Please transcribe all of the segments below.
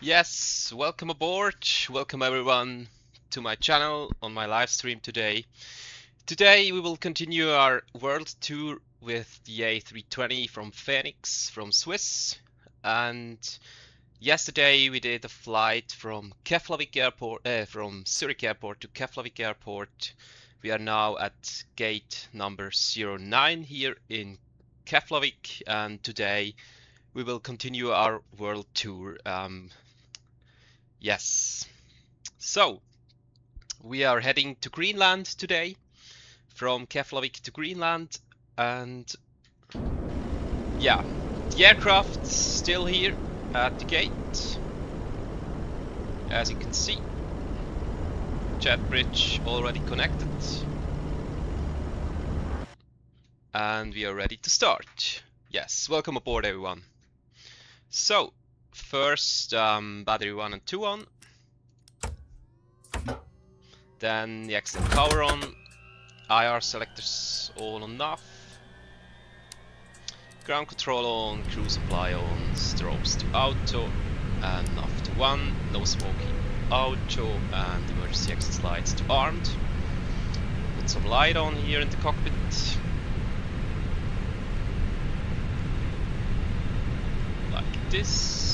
Yes, welcome aboard. Welcome everyone to my channel on my live stream today. Today we will continue our world tour with the A320 from Fenix from Swiss. And yesterday we did a flight from Keflavik Airport, from Zurich Airport to Keflavik Airport. We are now at gate number 09 here in Keflavik, and today we will continue our world tour. Yes. So, we are heading to Greenland today, from Keflavik to Greenland, and yeah, the aircraft's still here at the gate, as you can see. Jet bridge already connected, and we are ready to start. Yes, welcome aboard everyone. So, first battery 1 and 2 on, then the exit power on, IR selectors all on off, ground control on, crew supply on, strobes to auto and off to 1, no smoking auto, and emergency exit lights to armed. Put some light on here in the cockpit. Like this.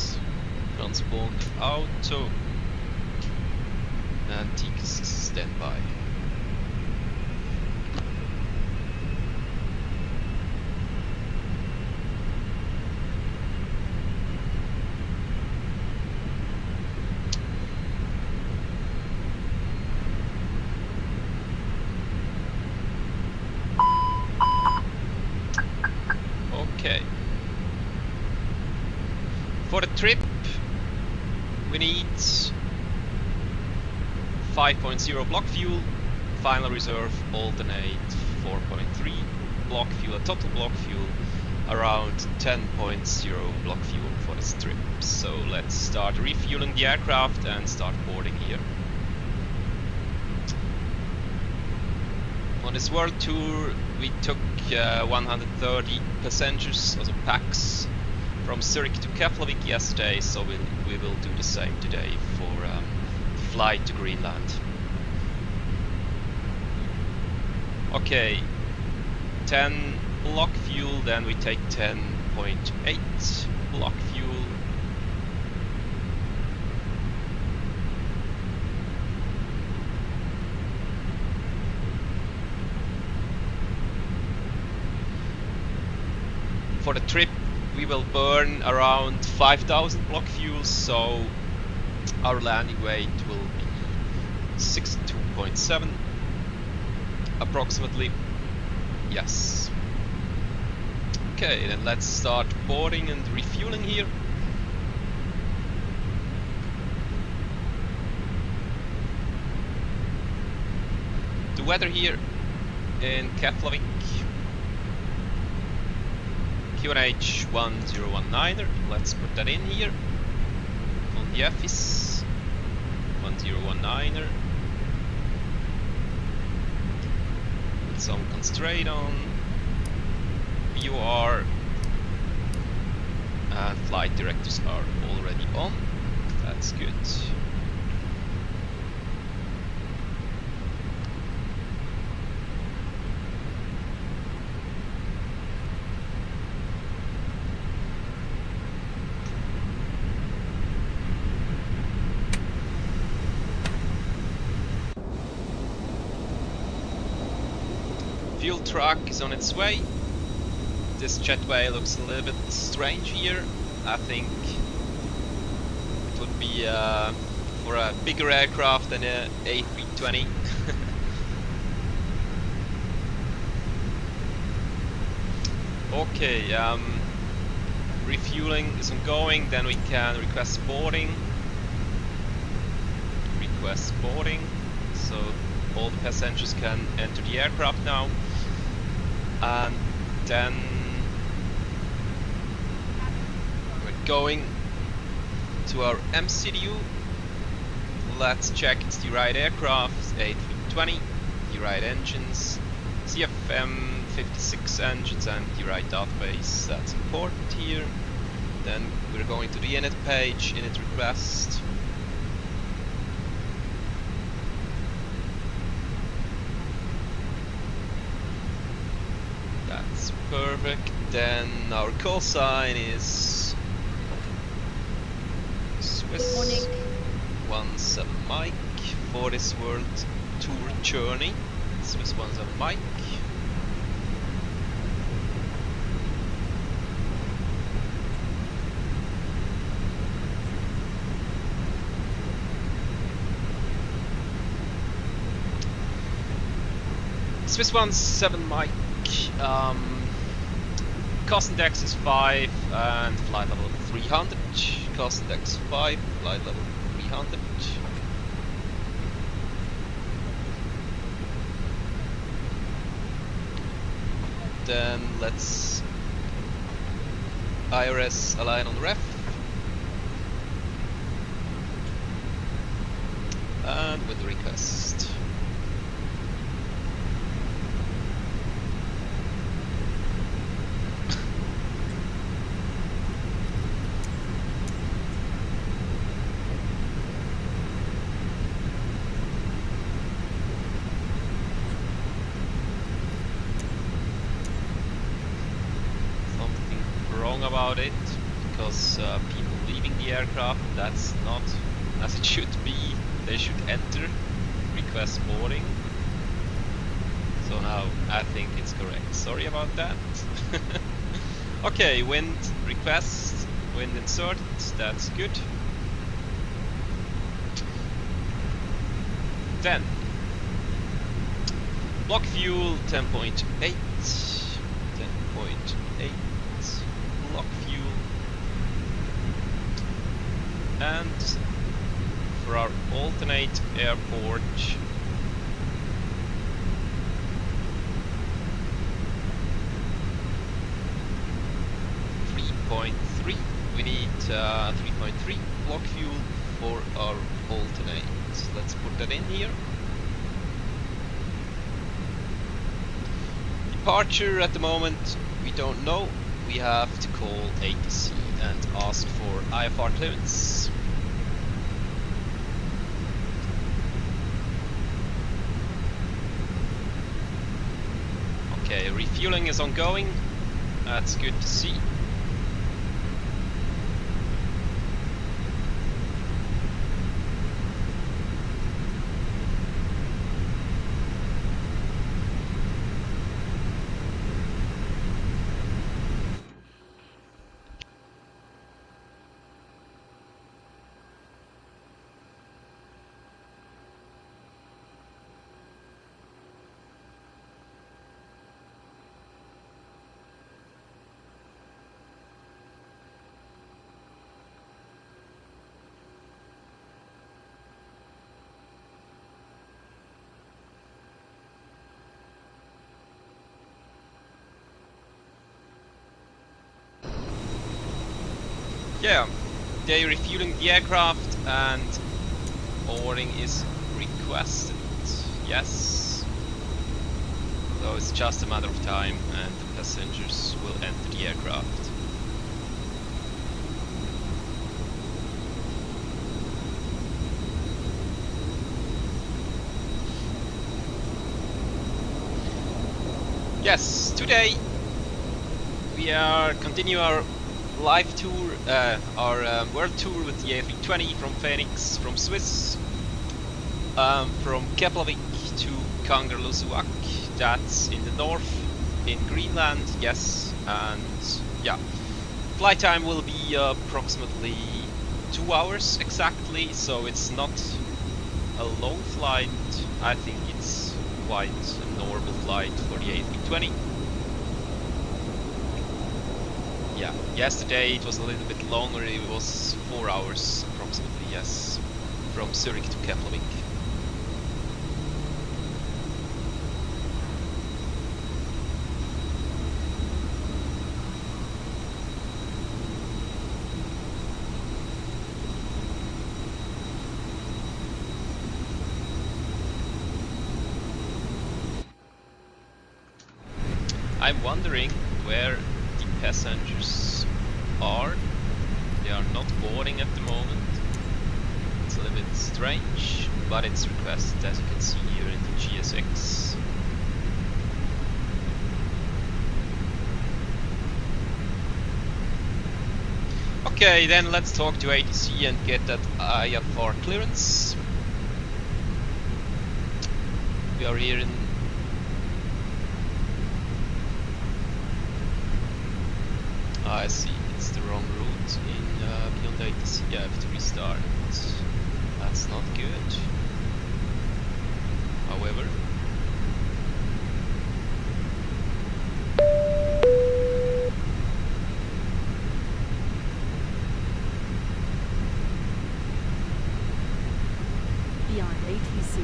Transport auto. And TX standby. Okay. For the trip, we need 5.0 block fuel, final reserve alternate 4.3 block fuel, total block fuel around 10.0 block fuel for this trip. So let's start refueling the aircraft and start boarding here. On this world tour we took 130 passengers, also packs, from Zurich to Keflavik yesterday, so we will do the same today for flight to Greenland. Okay, 10 block fuel, then we take 10.8 block fuel. For the trip we will burn around 5,000 block fuel, so our landing weight will be 62.7 approximately. Yes. Okay, then let's start boarding and refueling here. The weather here in Keflavik, QNH 1019er, let's put that in here on the FIS 1019er. Put some constraint on, VOR, and flight directors are already on. That's good. Fuel truck is on its way. This jetway looks a little bit strange here. I think it would be for a bigger aircraft than a A320. Okay, refueling is ongoing, then we can request boarding. Request boarding, so all the passengers can enter the aircraft now. And then we're going to our MCDU. Let's check it's the right aircraft, A320, the right engines, CFM 56 engines and the right database. That's important here. Then we're going to the init page, init request. That's perfect. Then our call sign is Swiss 17 Mike for this world tour journey. Swiss 17 Mike. Swiss 17 Mike. Cost index is 5 and flight level 300. Cost index 5, flight level 300. Then let's IRS align on ref. And with the request. About it, because people leaving the aircraft, that's not as it should be. They should enter, request boarding. So now I think it's correct. Sorry about that. Okay, wind request, wind insert, that's good. Then block fuel 10.8, 10.8 block fuel, and for our alternate airport, we need 3.3 block fuel for our alternate. Let's put that in here. Departure at the moment we don't know. We have to call ATC and ask for IFR clearance. Okay, refueling is ongoing. That's good to see. Yeah, they're refueling the aircraft and boarding is requested. Yes. So it's just a matter of time and the passengers will enter the aircraft. Yes, today we are continue our live tour, our world tour with the A320 from Fenix, from Swiss, from Keflavik to Kangerlussuaq. That's in the north, in Greenland. Yes, and yeah, flight time will be approximately 2 hours exactly. So it's not a long flight. I think it's quite a normal flight for the A320. Yeah, yesterday it was a little bit longer, it was 4 hours approximately, yes, from Zurich to Keflavik. I'm wondering where the passengers are. They are not boarding at the moment. It's a little bit strange, but it's requested, as you can see here in the GSX. Okay, then let's talk to ATC and get that IFR clearance. We are here in I see, it's the wrong route in BeyondATC. I have to restart. That's not good. However, BeyondATC.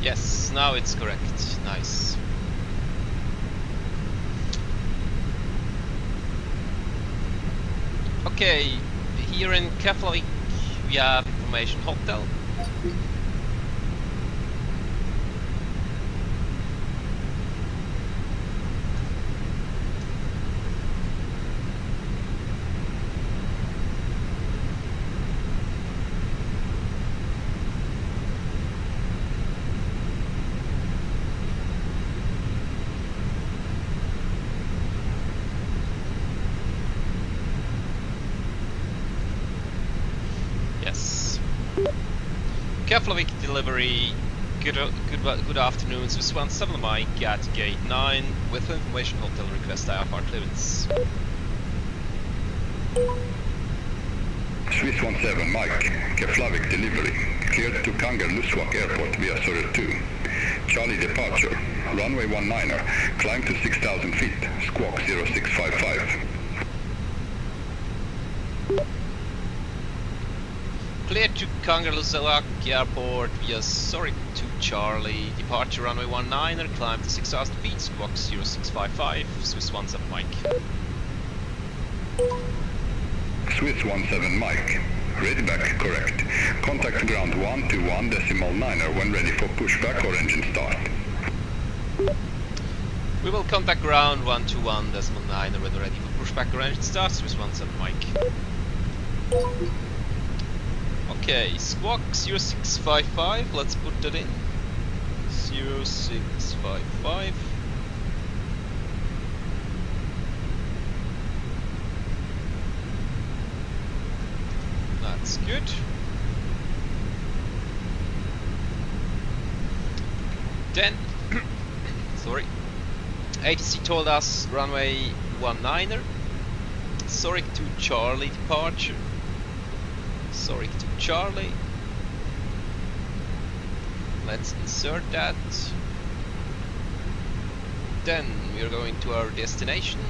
yes, now it's correct. Nice. Okay, here in Keflavik we have information hotel. Keflavik delivery, good afternoon, Swiss 17 Mike at gate 9 with information hotel request IFR clearance. Swiss 17 Mike, Keflavik delivery, cleared to Kangerlussuaq airport via Surrey 2. Charlie departure, runway 19er, climb to 6,000 feet, squawk 0655. Cleared to Kangerlussuaq airport via Surrey 2 Charlie, departure runway 19er, climb to 6,000 feet, squawk 0655, Swiss 17 Mike. Swiss 17 Mike, ready back correct. Contact ground 121.9er when ready for pushback or engine start. We will contact ground 121.9er when ready for pushback or engine start, Swiss 17 Mike. Okay, squawk 0655, let's put that in. 0655. That's good. Then, sorry, ATC told us runway 19er, Surrey to Charlie departure. Surrey to Charlie. Let's insert that. Then we are going to our destination.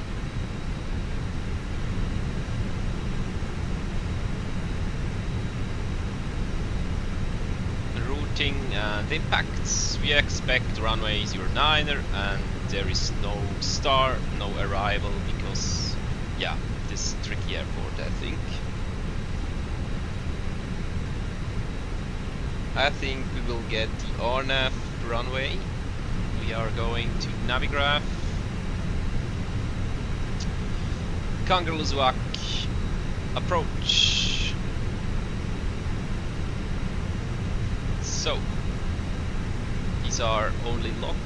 Routing and impacts. We expect runway 09er and there is no star, no arrival because, yeah, this tricky airport, I think. I think we will get the RNAV runway. We are going to Navigraph. Kangerlussuaq approach. So these are only lock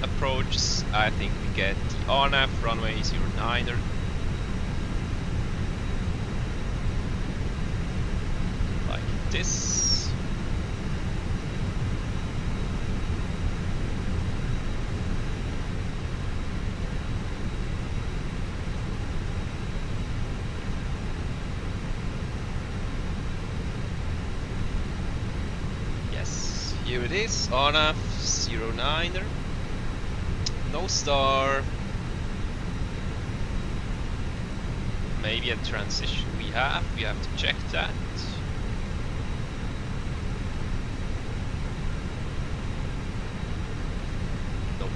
approaches. I think we get the RNAV runway 09er. Like this. Here it is, RNAV 09er, no star, maybe a transition we have to check that. Nope.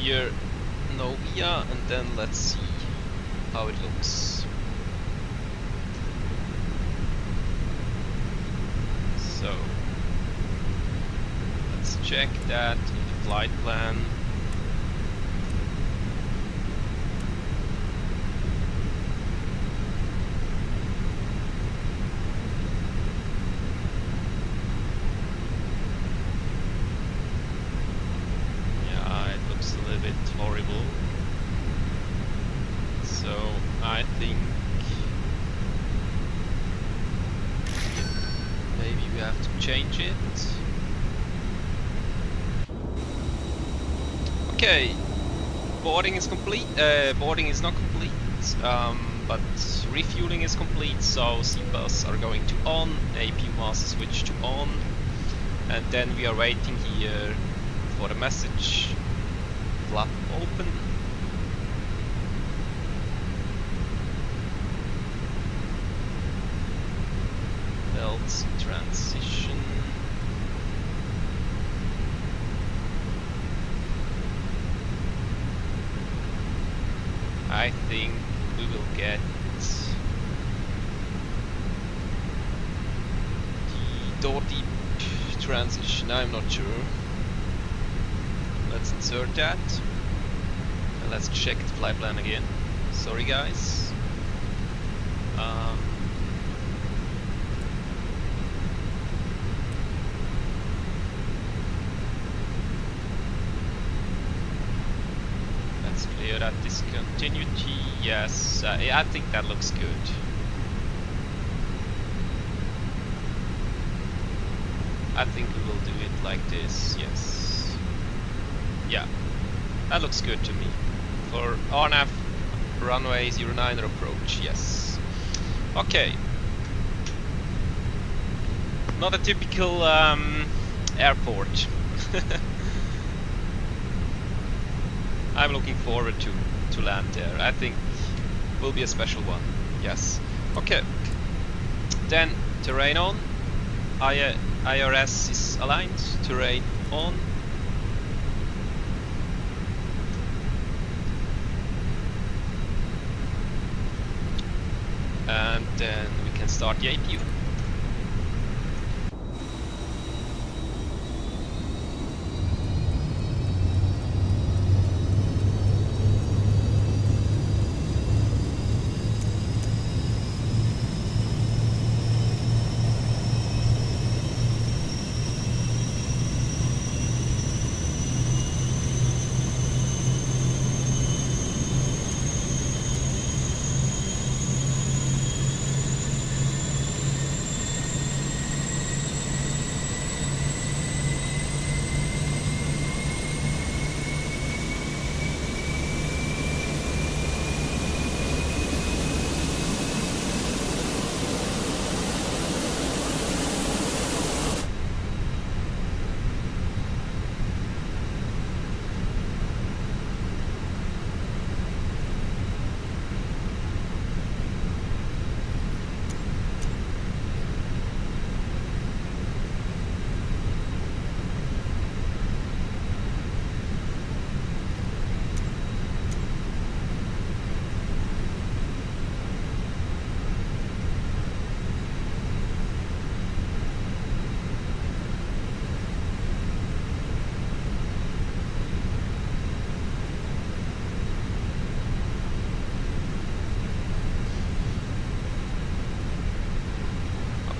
here Novia, and then let's see how it looks. So let's check that in the flight plan. Horrible. So I think maybe we have to change it. Okay, boarding is complete. Boarding is not complete, but refueling is complete. So seatbelts are going to on, APU mast switch to on, and then we are waiting here for a message. Flap open. Belts transition. I think we will get the door deep transition. I'm not sure. Let's insert that, and let's check the flight plan again. Sorry guys. Let's clear that discontinuity. Yes, I think that looks good. I think we will do it like this, yes. Yeah, that looks good to me. For RNAV runway 09 approach, yes. Okay. Not a typical airport. I'm looking forward to land there. I think it will be a special one. Yes. Okay. Then terrain on. IRS is aligned. Terrain on. And then we can start the APU.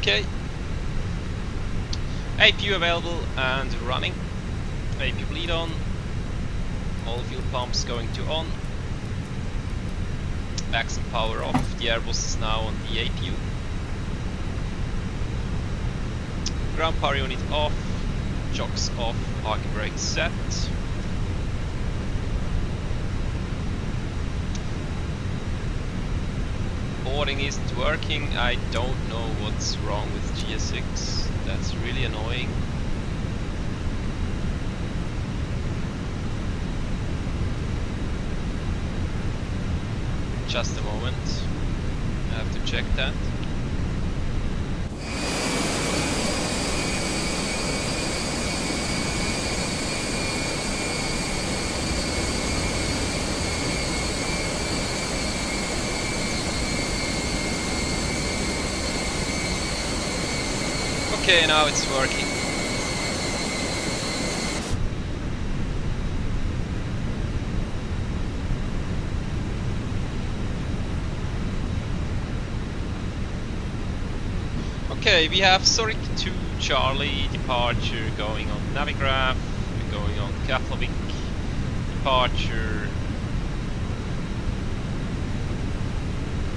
Okay. APU available and running. APU bleed on. All fuel pumps going to on. Max and power off. The Airbus is now on the APU. Ground power unit off. Chocks off. Parking brake set. Boarding isn't working. I don't know what's wrong with GS6. That's really annoying. Just a moment. I have to check that. Okay, now it's working. Okay, we have Zurich to Charlie departure going on Navigraph, we're going on Keflavik departure,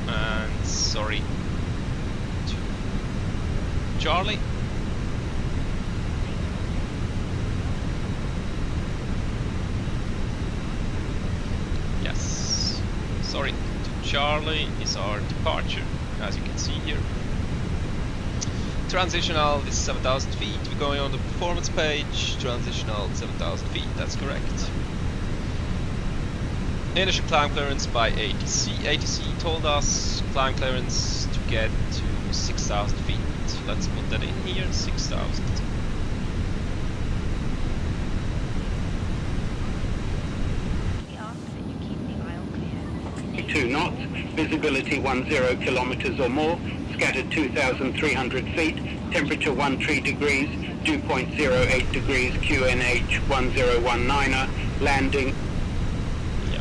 and Zurich to Charlie. Yes, Zurich to Charlie is our departure, as you can see here. Transitional is 7,000 feet, we're going on the performance page, transitional 7,000 feet, that's correct. Initial climb clearance by ATC. ATC told us climb clearance to get to 6,000 feet. Let's put that in here, 6,000. Two knots, visibility 10 kilometers or more, scattered 2,300 feet, temperature 13 degrees, dew point 08 degrees, QNH 1019er, landing. Yeah.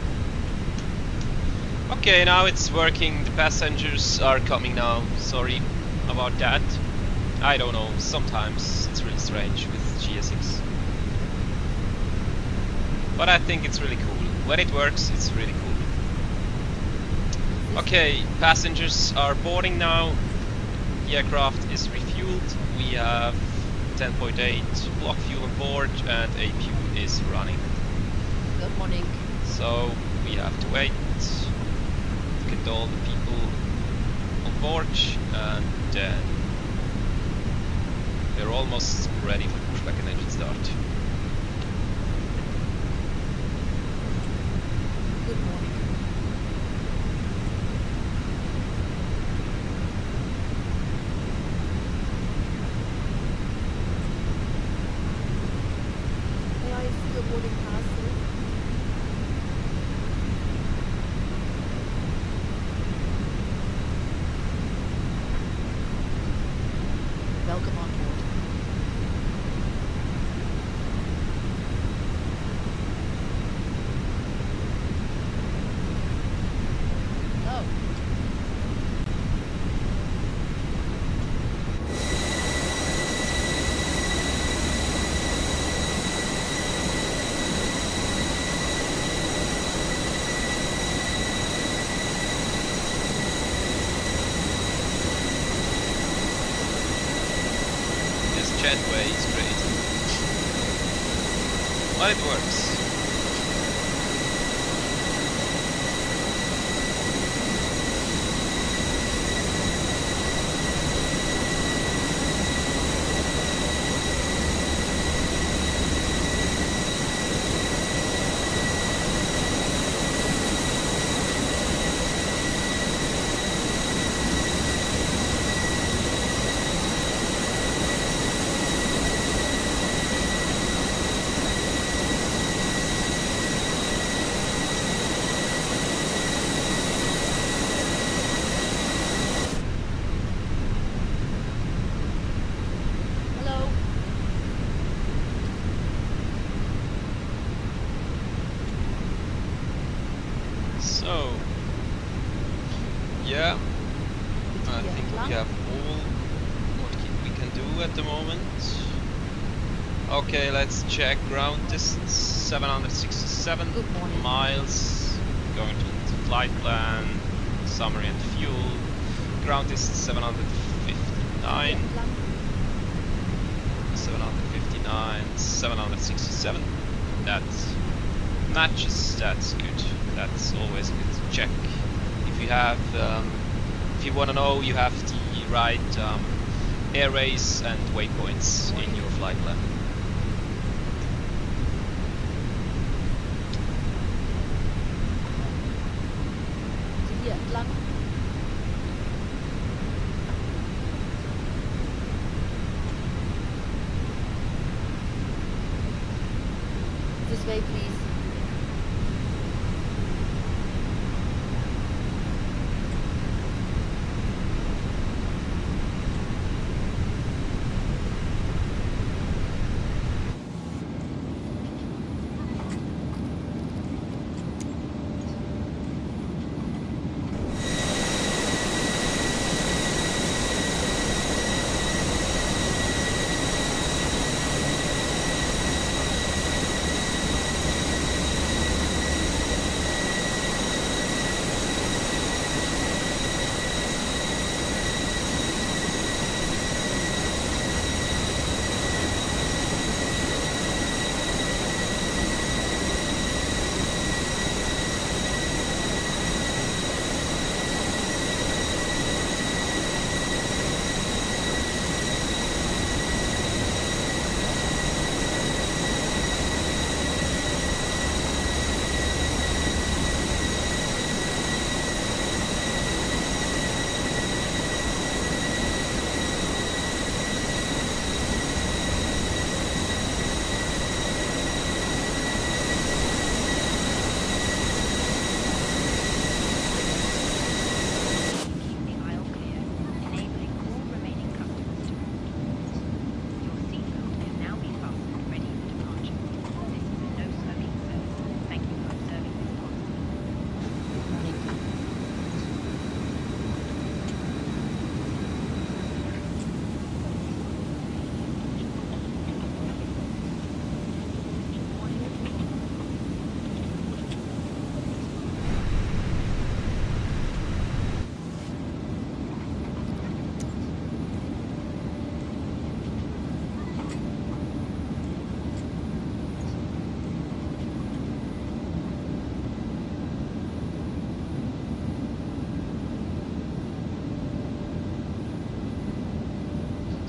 Okay, now it's working, the passengers are coming now, sorry about that. I don't know, sometimes it's really strange with GSX. But I think it's really cool. When it works, it's really cool. Okay, passengers are boarding now. The aircraft is refueled. We have 10.8 block fuel on board and APU is running. Good morning. So we have to wait to get all the people on board, and then we're almost ready for pushback and engine start. Good morning. May I see your boarding pass, sir? Welcome on board. Oh. This jetway is crazy, but it works. Hello. So, yeah, I think we have all what we can do at the moment. Okay, let's check ground distance, 767 Good morning. miles, going to the flight plan, summary and fuel, ground distance 759, 759, 767, that matches, that's good, that's always good to check. If you have, if you want to know, you have the right airways and waypoints in your flight plan. Hier entlang. This way, please.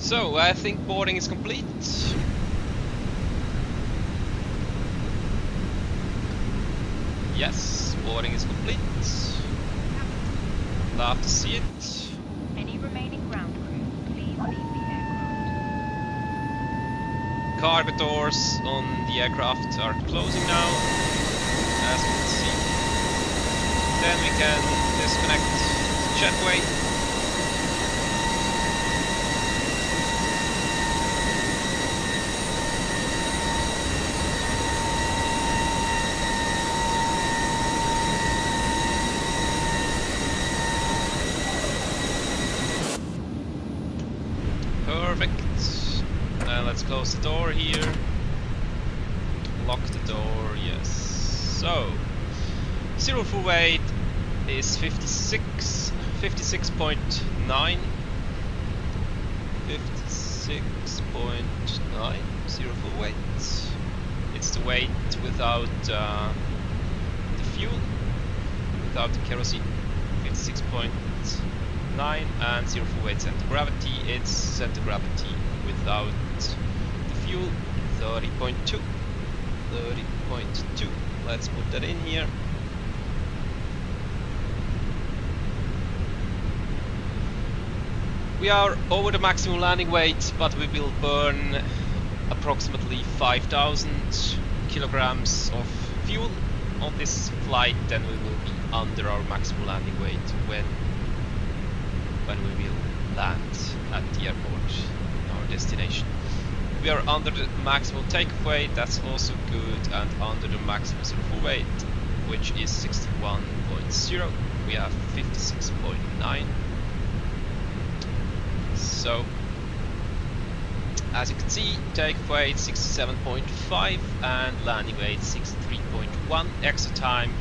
So I think boarding is complete. Yes, boarding is complete. Love to see it. Any remaining ground crew, please leave the aircraft. Cargo doors on the aircraft are closing now, as you can see. Then we can disconnect the jetway. Perfect. Let's close the door here. Lock the door, yes. So, zero full weight is 56.9. 56.9, zero full weight. It's the weight without the fuel, without the kerosene. 56.9, and zero full weight center gravity. It's center gravity without the fuel. 30.2. 30.2. Let's put that in here. We are over the maximum landing weight, but we will burn approximately 5,000 kilograms of fuel on this flight. Then we will be under our maximum landing weight when we will land at the airport, our destination. We are under the maximum takeoff weight, that's also good, and under the maximum zero full weight, which is 61.0. We have 56.9. So, as you can see, takeoff weight 67.5 and landing weight 63.1. Extra time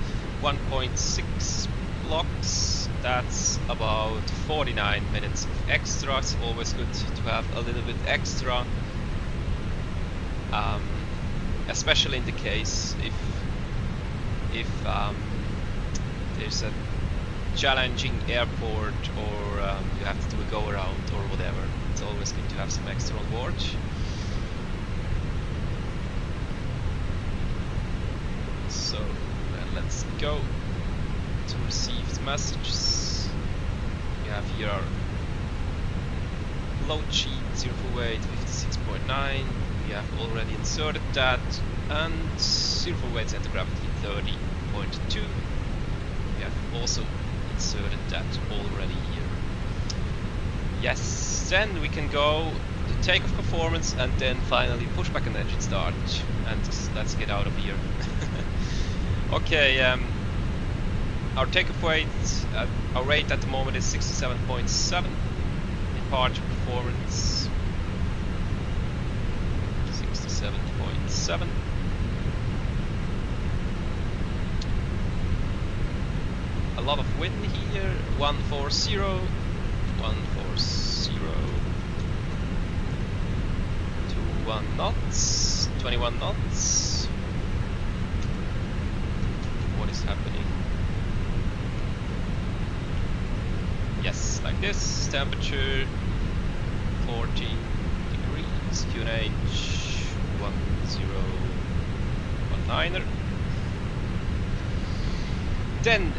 1.6 blocks. That's about 49 minutes of extra. It's always good to have a little bit extra, especially in the case if there's a challenging airport or you have to do a go around or whatever. It's always good to have some extra on board. So let's go to receive the messages. We have here our load sheet, zero full weight 56.9. We have already inserted that, and zero full weight center gravity 30.2. We have also inserted that already here. Yes, then we can go to takeoff performance and then finally push back an engine start, and let's get out of here. Okay, our takeoff weight, our rate at the moment is 67.7. Departure performance 67.7. A lot of wind here, 140, 21 knots, 21 knots. What is happening? Yes, like this. Temperature 14 degrees, QNH 1019er. Then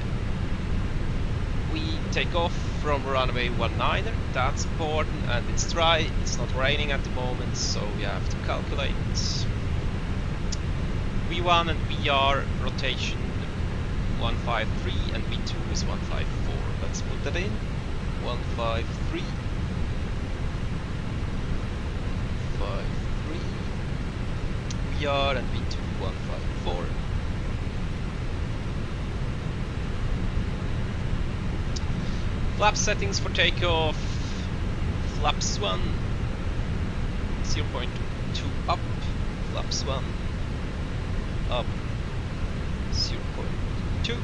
we take off from runway 19er. That's important, and it's dry, it's not raining at the moment, so we have to calculate. V1 and VR rotation 153 and V2 is 154. Let's put that in. 153. 53. VR and V2 154. Flap settings for takeoff. Flaps 1 0.2 up. Flaps 1 up 0.2.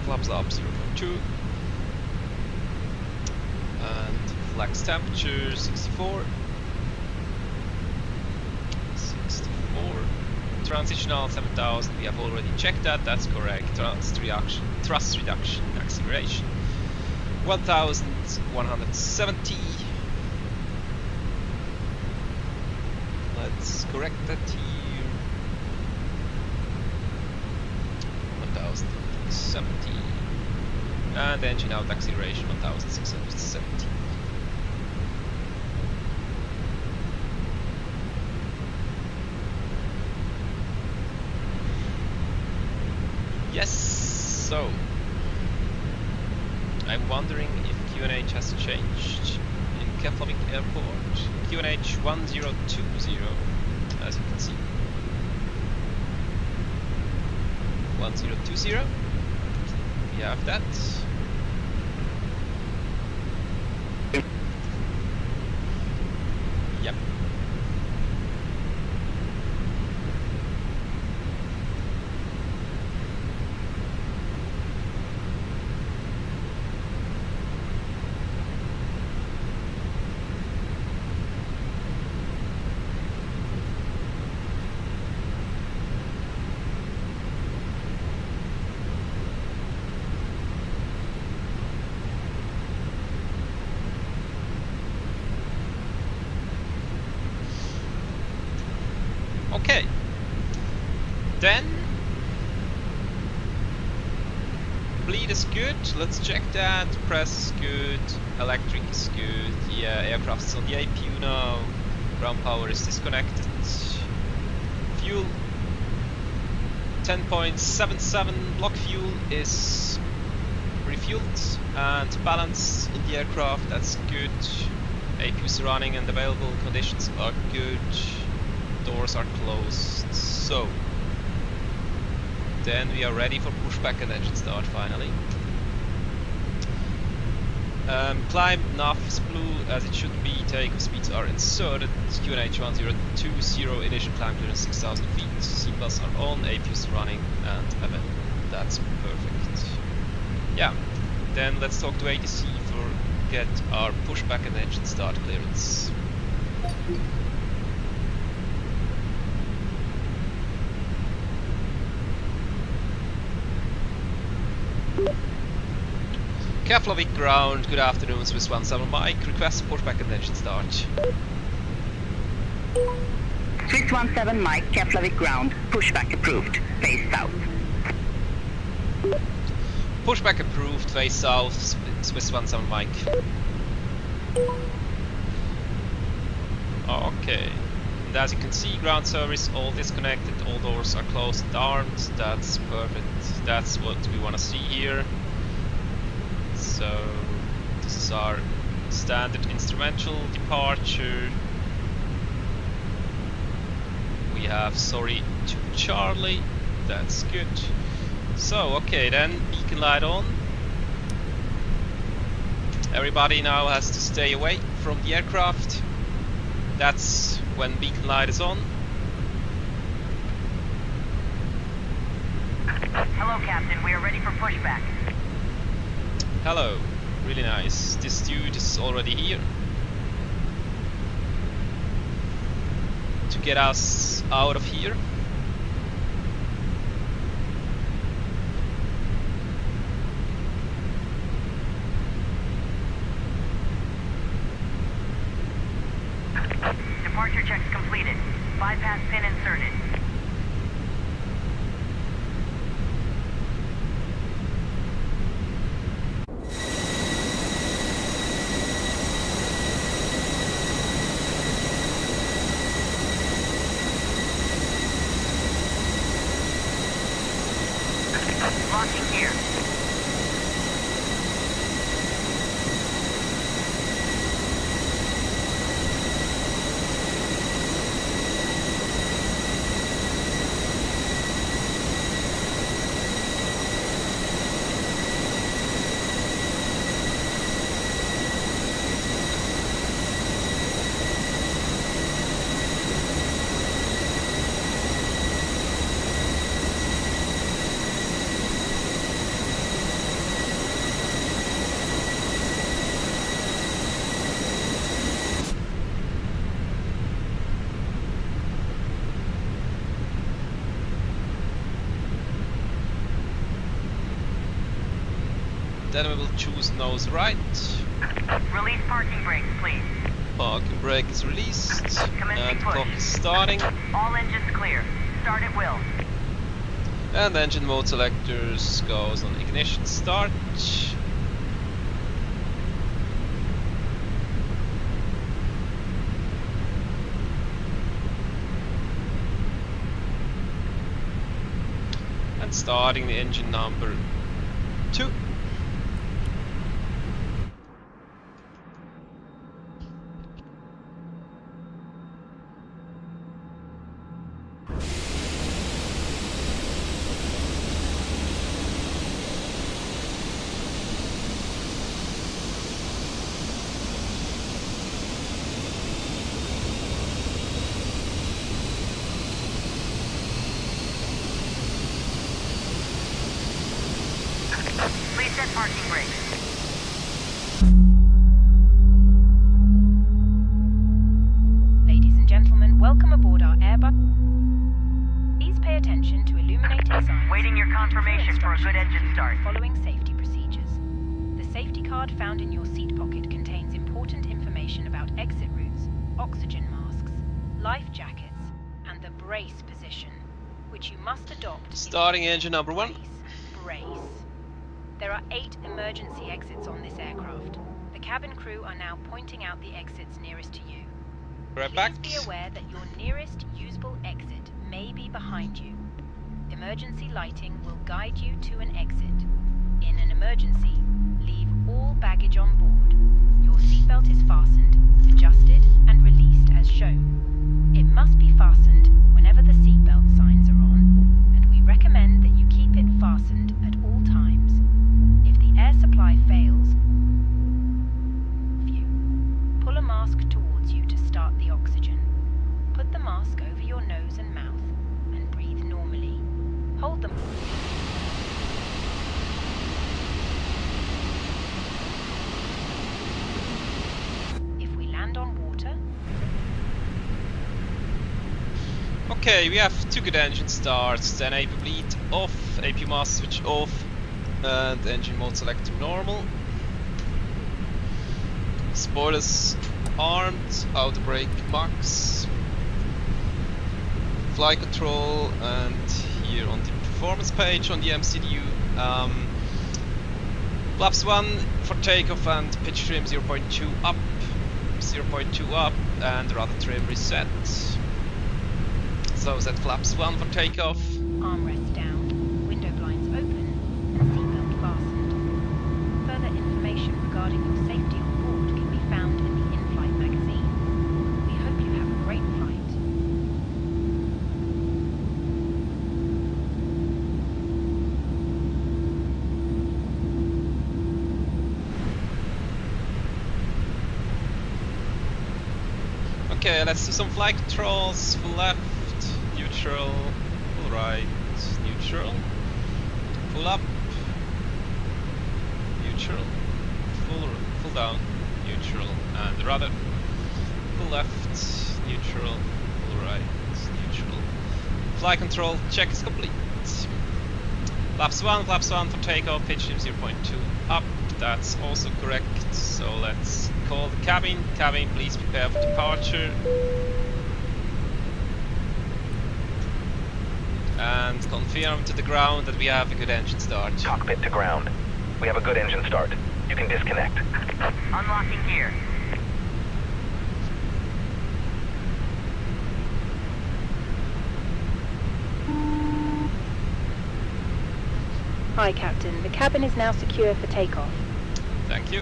Flaps up 0.2. And flax temperature 64. 64. Transitional 7000, we have already checked that, that's correct. Thrust reduction, acceleration. 1170. Let's correct that here. 1070. And engine out acceleration 1670. Yes, so I'm wondering if QNH has changed in Keflavik Airport. QNH 1020, as you can see. 1020. We have that. Yep. Okay, then bleed is good, let's check that, press is good, electric is good, yeah, aircraft is on the APU now, ground power is disconnected, fuel 10.77 block fuel is refueled and balance in the aircraft, that's good, APUs running and available conditions are good. Doors are closed, so then we are ready for pushback and engine start finally. Climb nav is blue as it should be, takeoff speeds are inserted, QNH 1020, initial climb clearance 6000 feet, seatbelts are on, APUs running and available, that's perfect. Yeah, then let's talk to ATC for get our pushback and engine start clearance. Keflavik ground, good afternoon, Swiss 17 Mike, request pushback and engine start. Swiss 17 Mike, Keflavik ground, pushback approved, face south. Pushback approved, face south, Swiss 17 Mike. Okay, and as you can see, ground service all disconnected, all doors are closed and armed, that's perfect, that's what we want to see here. So this is our standard instrumental departure. We have sorry to Charlie, that's good. So okay, then beacon light on. Everybody now has to stay away from the aircraft. That's when beacon light is on. Hello, Captain. We are ready for pushback. Hello, really nice. This dude is already here to get us out of here. Departure checks completed. Bypass pin inserted. Locking gear. Then we will choose nose right. Release parking brakes, please. Parking brake is released. Commencing And push. clock is starting. All engines clear. Start at will. And engine mode selectors goes on ignition start. And starting the engine number 2. Please set parking brakes. Ladies and gentlemen, welcome aboard our Airbus. Please pay attention to illuminated signs. Waiting your confirmation for a good engine start. Following safety procedures. The safety card found in your seat pocket contains important information about exit routes, oxygen masks, life jackets, and the brace position, which you must adopt. Starting engine number 1. Brace. There are 8 emergency exits on this aircraft. The cabin crew are now pointing out the exits nearest to you. Right Please back. be aware that your nearest usable exit may be behind you. Emergency lighting will guide you to an exit. In an emergency, leave all baggage on board. Your seatbelt is fastened, adjusted, and released as shown. It must be fastened whenever the seatbelt signs are on, and we recommend that you keep it fastened at all times. If the air supply fails, pull a mask towards you to start the oxygen. Put the mask over your nose and mouth and breathe normally. Hold them. If we land on water, Okay, we have 2 good engine starts, then AP bleed off, AP mask switch off, and engine mode selector normal. Spoilers armed, outer brake max, flight control, and here on the performance page on the MCDU, flaps 1 for takeoff and pitch trim 0.2 up, 0.2 up, and rudder trim reset. So set flaps 1 for takeoff. armrest down, window blinds open, and seatbelt fastened. Further information regarding your safety on board can be found in the in-flight magazine. We hope you have a great flight. Okay, let's do some flight controls. Full left, neutral, full right, neutral, full up, neutral, full down, neutral, and rudder. Full left, neutral, full right, neutral. Flight control check is complete. Flaps 1 for takeoff, pitch trim 0.2 up. That's also correct. So let's call the cabin. Cabin, please prepare for departure. And confirm to the ground that we have a good engine start. Cockpit to ground. We have a good engine start. You can disconnect. Unlocking gear. Hi, Captain. The cabin is now secure for takeoff. Thank you.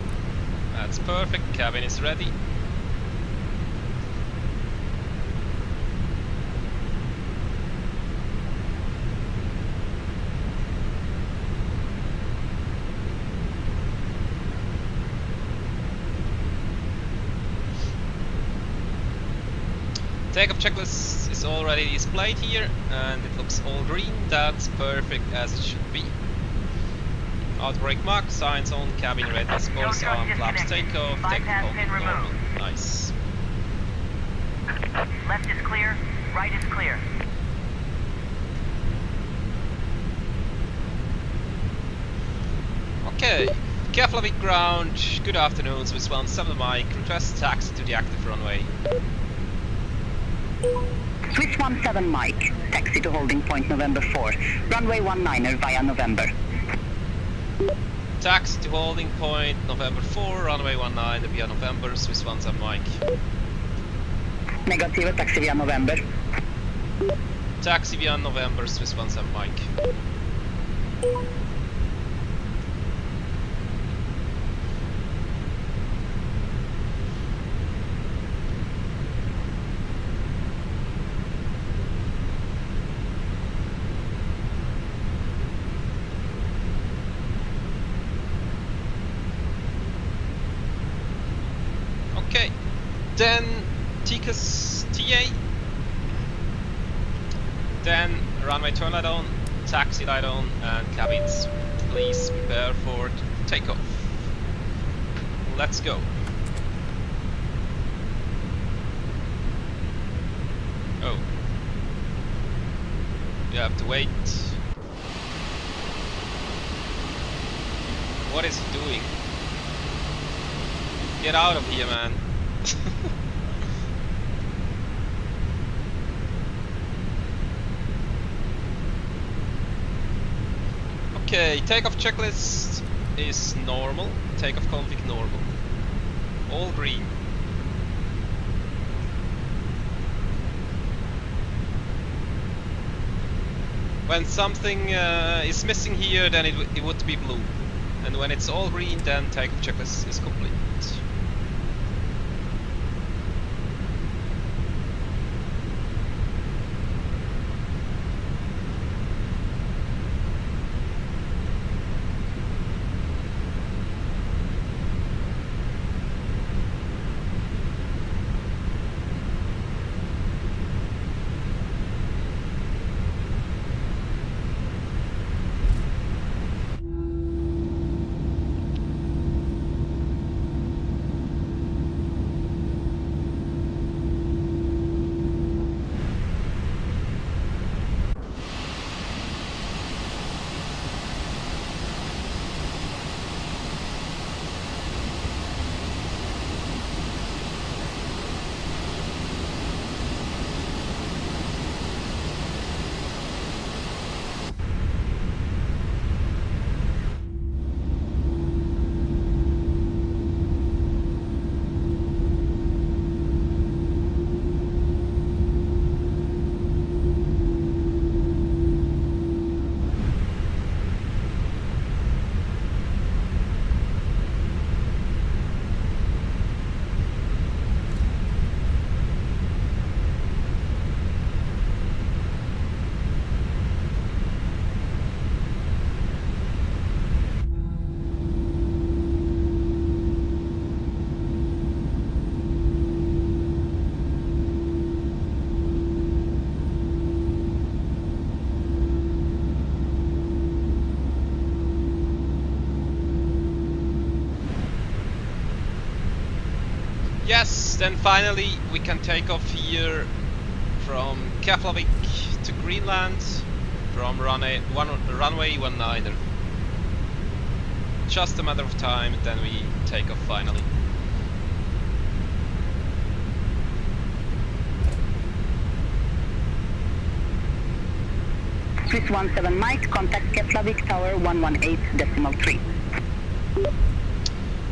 That's perfect. Cabin is ready. Takeoff checklist is already displayed here, and it looks all green. That's perfect as it should be. Outbreak mark, signs on, cabin ready, spoilers on, flaps takeoff, Bypass technical pin normal. removed. Nice. Left is clear. Right is clear. Okay, Keflavik ground, good afternoon, Swiss 17 Mike, request taxi to the active runway. Swiss 17 Mike, taxi to holding point November 4, runway 19er via November. Taxi to holding point November 4, runway 19 via November, Swiss 17 Mike. Negative, taxi via November. Taxi via November, Swiss 17 Mike. Okay, then Ticus TA, then runway turn light on, taxi light on, and cabins please prepare for takeoff. Let's go. Oh, you have to wait. What is he doing? Get out of here, man. Okay, takeoff checklist is normal. Takeoff config normal. All green. When something is missing here, then it would be blue. And when it's all green, then takeoff checklist is complete. Yes, then finally we can take off here from Keflavik to Greenland from runway 19er. Just a matter of time, then we take off finally. Swiss 17 Mike, contact Keflavik Tower 118.3.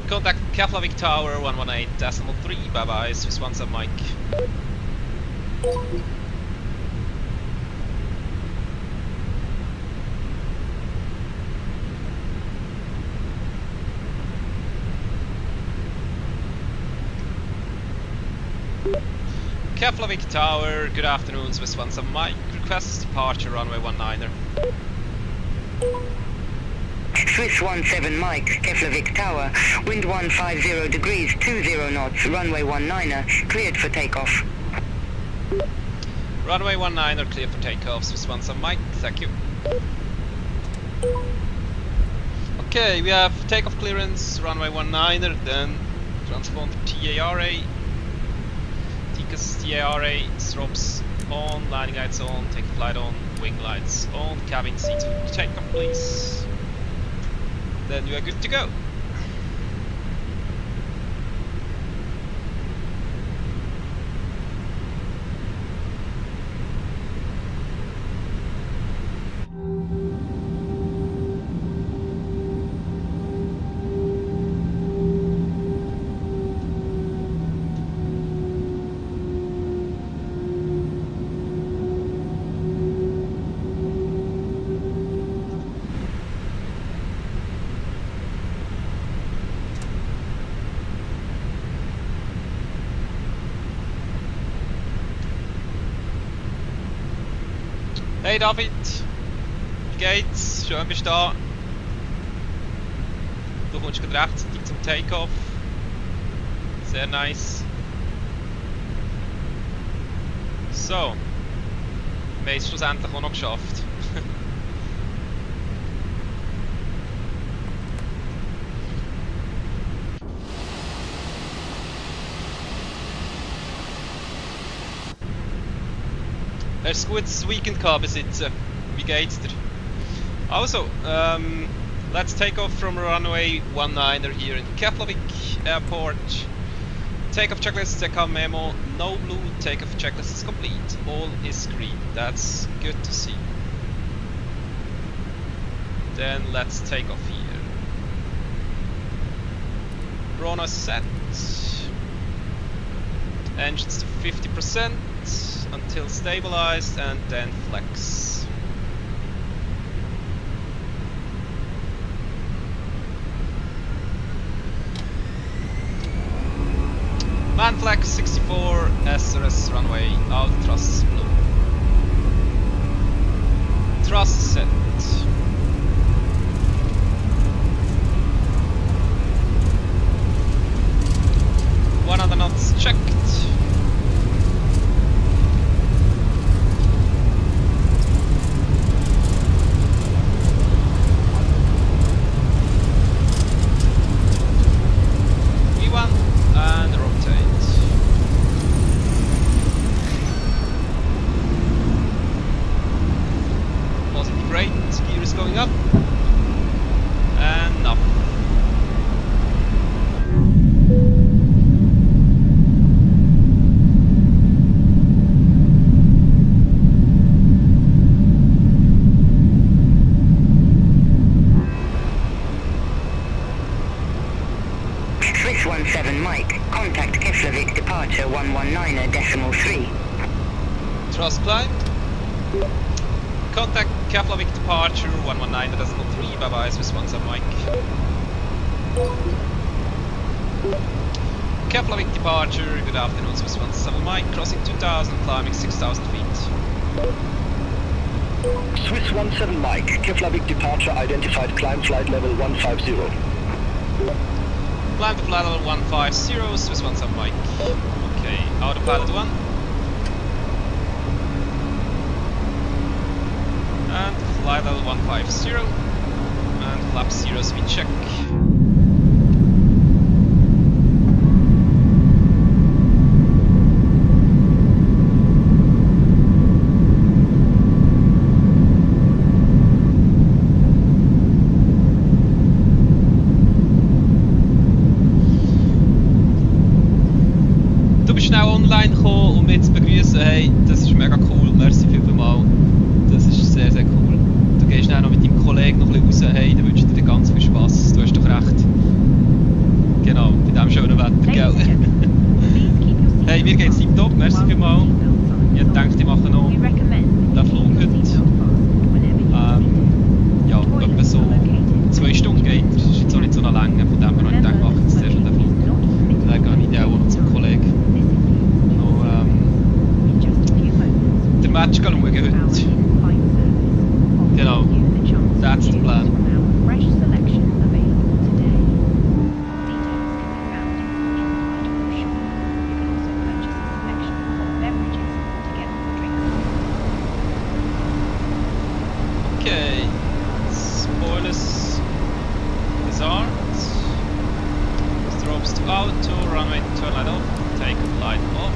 Contact Keflavik Tower 118.3, bye bye, Swiss 17 Mike. Keflavik Tower, good afternoon, Swiss 17 Mike, request departure runway 19er. Swiss 17 Mike, Keflavik Tower, wind 150 degrees, 20 knots, runway 19er, cleared for takeoff. Runway 19er cleared for takeoff, Swiss 17 Mike, thank you. Okay, we have takeoff clearance, runway 19er, then transponder TARA, TCAS TARA, strobes on, landing lights on, take flight on, wing lights on, cabin C2 takeoff please. Then you are good to go. Hey David, wie geht's? Schön bist du da. Du kommst gerade rechtzeitig zum Takeoff. Sehr nice. So. Wir haben es schlussendlich auch noch geschafft. Hast du ein gutes Weekend gehabt bis jetzt? Wie geht's dir? Also, let's take off from runway 19er here in Keflavik Airport. Takeoff checklist, TECA memo, no blue, takeoff checklist is complete, all is green, that's good to see. Then let's take off here. Rona set, engines to 50% until stabilized and then flex. Man flex 64 SRS runway, out thrust blue. Thrust set. One other knots checked. V1 and rotate. Positive rate, gear is going up and up. Swiss 17 Mike, contact Keflavik departure 119.3. Thrust climb. Contact Keflavik departure 119.3. Bye bye, Swiss 17 Mike. Keflavik departure, good afternoon, Swiss 17 Mike. Crossing 2000, climbing 6000 feet. Swiss 17 Mike, Keflavik departure identified, climb flight level 150. Climb to flight level 150, Swiss 17 Mike. Okay, autopilot 1. And flight level 150. And flap 0 speed check. Du bist schnell online gekommen und mich zu begrüßen. Hey, das ist mega cool. Merci vielmals. Das ist sehr, sehr cool. Du gehst dann noch mit deinem Kollegen noch ein bisschen raus. Hey, da wünsche ich dir ganz viel Spaß. Du hast doch recht. Genau, bei diesem schönen Wetter, gell? Hey, mir geht's tiptop. Merci vielmals. Ich denke, ich mache noch den Flug heute. Ja, etwa so 2 Stunden geht. Das ist jetzt auch nicht so eine Länge. Von dem her habe ich gedacht, mache ich jetzt zuerst den Flug. Dann gehe ich auch noch zum Kollegen. Noch den Match schauen heute. Genau, that's the plan. Okay, spoilers disarmed. Strobes to auto, runway turn light off, take light off.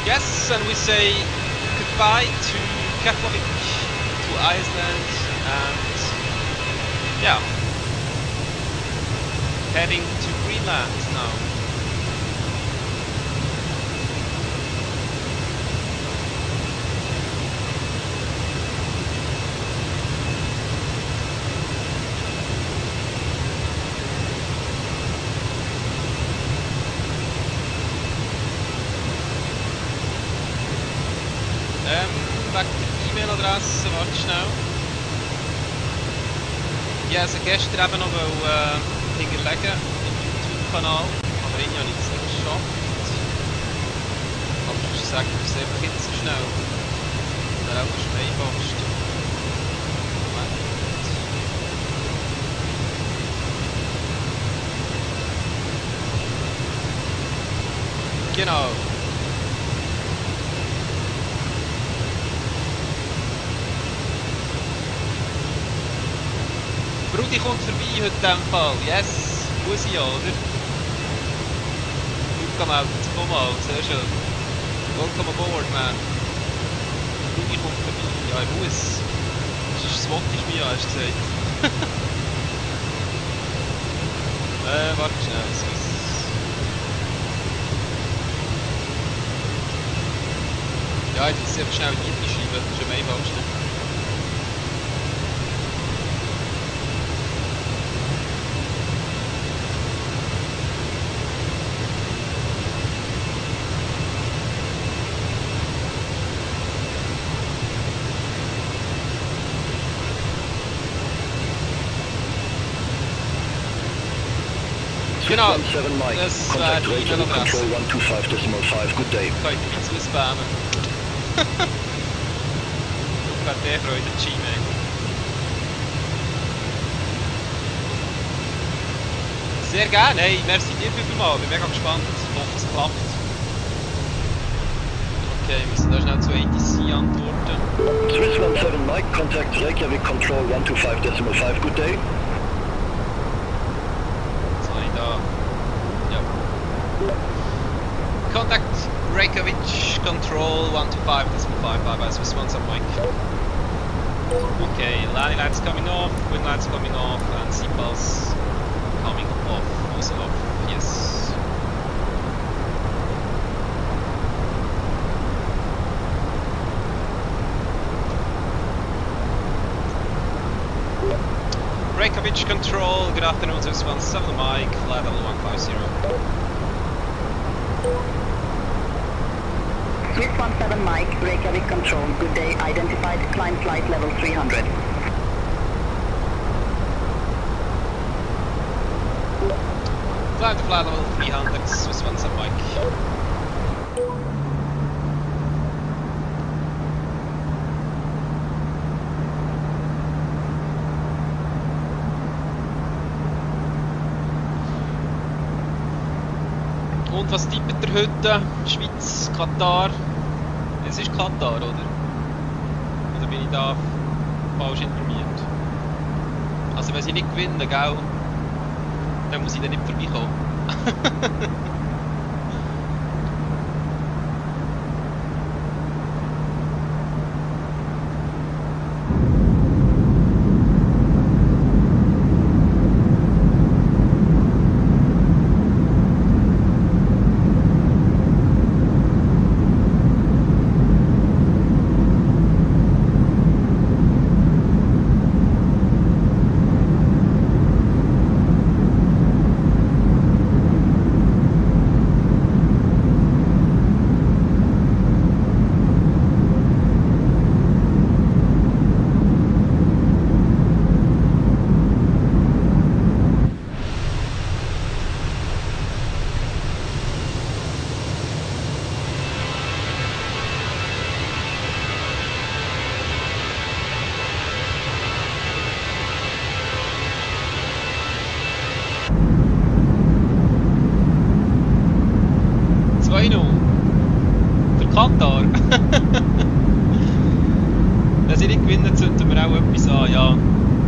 Yes, and we say goodbye to Keflavik, to Iceland, and yeah, heading to Greenland now. Wegen der E-Mail-Adresse, warte schnell. Ich wollte sie gestern eben noch hinterlegen im YouTube-Kanal, aber irgendwie habe ich es nicht geschafft. Aber ich sage es einfach jetzt so schnell. Das wäre auch am einfachsten. Moment. Genau. Brudi kommt vorbei heute in diesem Fall. Yes, muss ich ja, oder? Luca meldet, komm mal, sehr schön. Welcome aboard, man. Brudi kommt vorbei. Ja, ich muss. Sonst swat ich mich an, hast du gesagt. Warte schnell. Ja, jetzt muss ich einfach schnell die schreiben, das ist am einfachsten. Genau, das wäre die E-Mail-Adresse. Good day. Könnt ihr mich zuspammen. Luca hat der Freude an Gmail. Sehr gerne, hey, merci dir vielmals, bin mega gespannt. Ich hoffe, es klappt. Okay, wir müssen da schnell zu ATC antworten. Swiss 17 Mike, contact Reykjavik Control 125.5, good day. Contact Reykjavik Control 125.5 by Swiss 17 Mike. Okay, landing lights coming off, wind lights coming off, and seatbelts coming off. Also off, yes. Reykjavik Control, good afternoon, Swiss 17 Mike, flight level 150. Swiss 17 Mike, Reykjavik Control, good day, identified, climb flight level 300. Climb to flight level 300, Swiss 17 Mike. Und was tippt ihr heute? Schweiz, Katar? Es ist Katar, oder? Oder bin ich da falsch informiert? Also wenn sie nicht gewinnen, gell? Dann muss ich dann nicht vorbeikommen. Katar. Wenn sie nicht gewinnen, zünden wir auch etwas an, ja.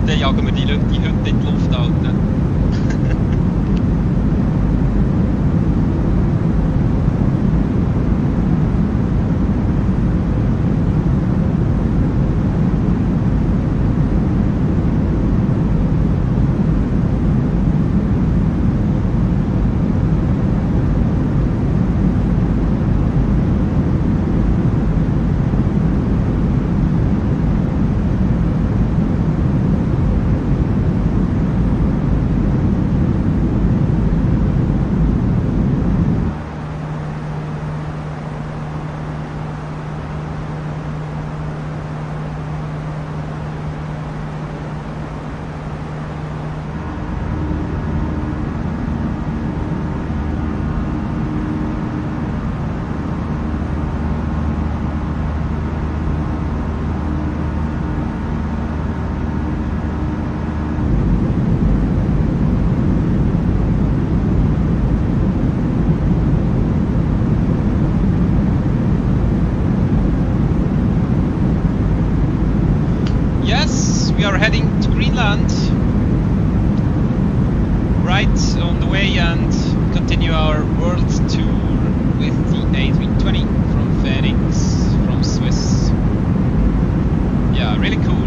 Dann jagen wir die Leute heute in die Luft, Alter. are heading to Greenland. Right on the way and continue our world tour with the A320 from Fenix from Swiss. Yeah, really cool.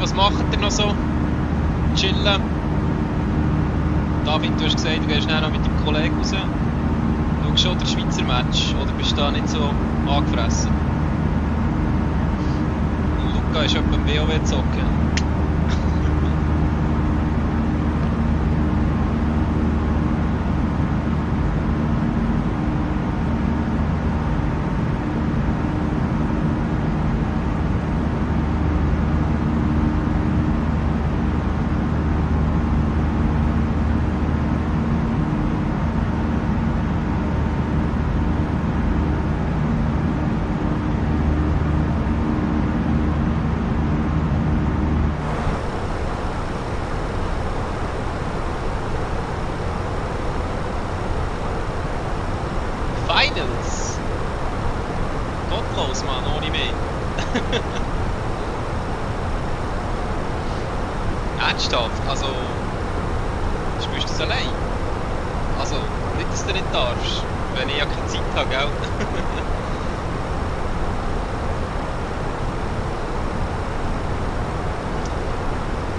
Was macht ihr noch so? Chillen? David, du hast gesagt, du gehst noch mit deinem Kollegen raus. Schaust du schon das Schweizer Match oder bist du da nicht so angefressen? Luca ist etwa im WoW zocken. Finals! Gottlos, Mann, ohne mich. Ernsthaft? Also, spielst du das allein? Also, nicht, dass du nicht darfst, wenn ich ja keine Zeit habe, gell?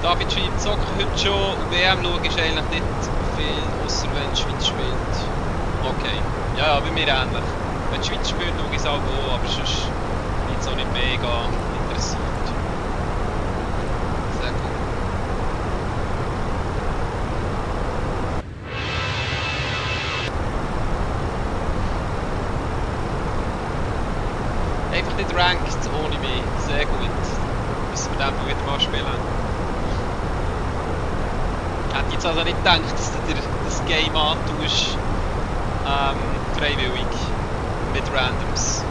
David schreibt, zocken heute schon und WM schauen ist eigentlich nicht viel, außer wenn die Schweiz spielt. Okay. Ja, bei mir ähnlich. Wenn die Schweiz spielt, schaue ich es auch, aber sonst nicht so nicht mega interessiert. Sehr gut. Einfach nicht ranked ohne mich. Sehr gut. Müssen wir dann wieder mal spielen. Ich hätte jetzt also nicht gedacht, dass du dir das Game antust. Freiwillig. Mit Randoms.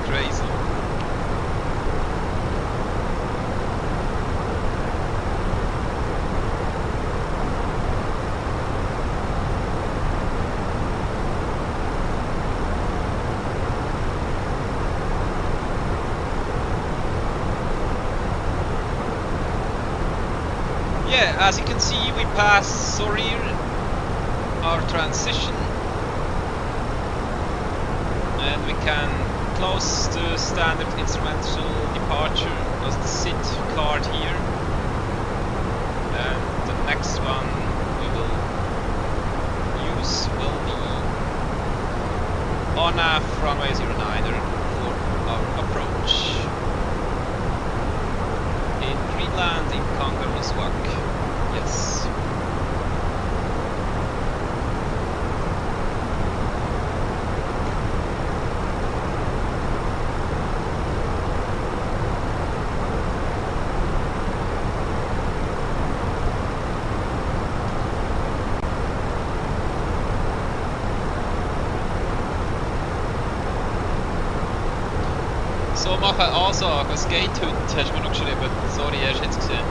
Crazy. Yeah, as you can see, we pass Sorir, our transition, and we can close the standard instrumental departure as the SID card here, and the next one we will use will be ONAF runway 09er for our approach in Greenland in Kangerlussuaq. Yes. So, machen Ansage, es geht heute, hast du mir noch geschrieben. Sorry, hast du jetzt gesehen.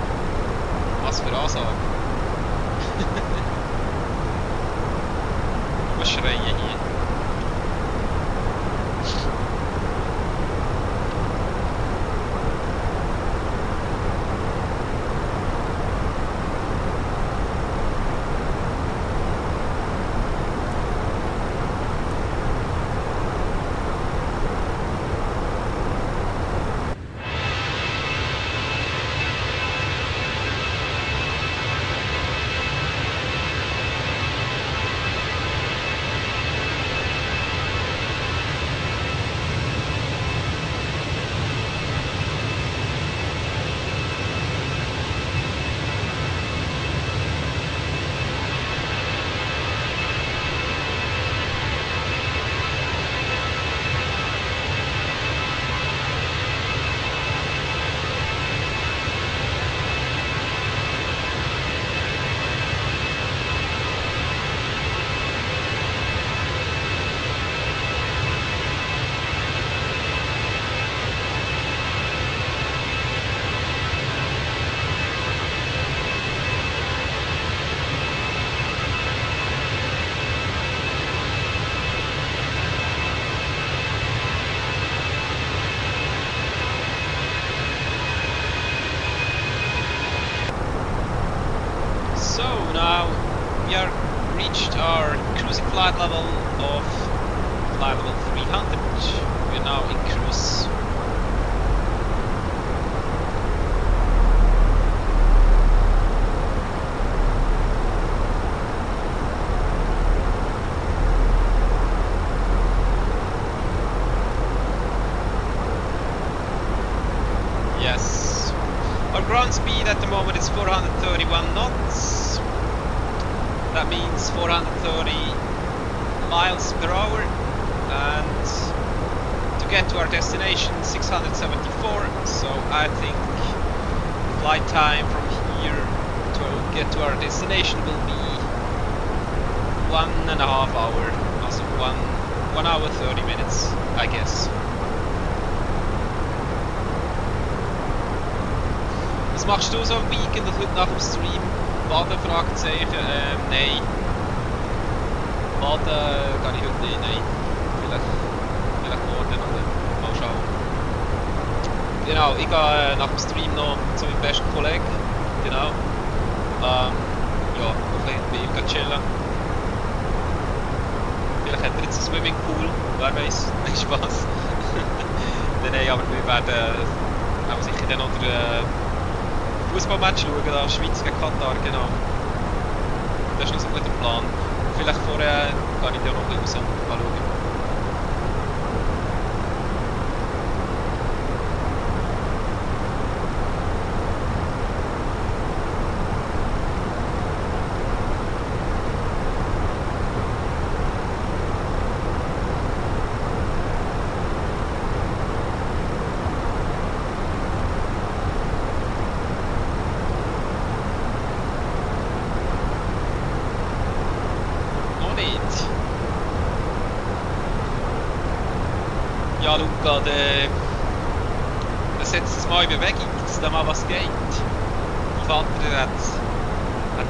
Was für Ansage? Ich muss schreien hier. of flight level 300. We're now in cruise. Yes, our ground speed at the moment is 431 knots. That means 430 miles per hour, and to get to our destination 674. So I think flight time from here to get to our destination will be 1.5 hours, also 1 hour 30 minutes, I guess. Was machst du so am Weekend heute nach dem Stream? Baden? Fragezeichen? Nein. Baden kann ich heute nicht, nein. Vielleicht morgen oder mal schauen. Genau, ich gehe nach dem Stream noch zu meinem besten Kollegen. Genau. Ja, noch ein bisschen bei ihm chillen. Vielleicht hat er jetzt einen Swimmingpool, wer weiß. Spaß. Nein, aber wir werden auch sicher dann noch den Fußballmatch schauen, da Schweiz gegen Katar, genau. Das ist noch so ein guter Plan. Vielleicht vorher kann ich ja noch ein bisschen raus, mal schauen. Ja, Luca, der setzt es mal in Bewegung, dass da mal was geht. Mein Vater hat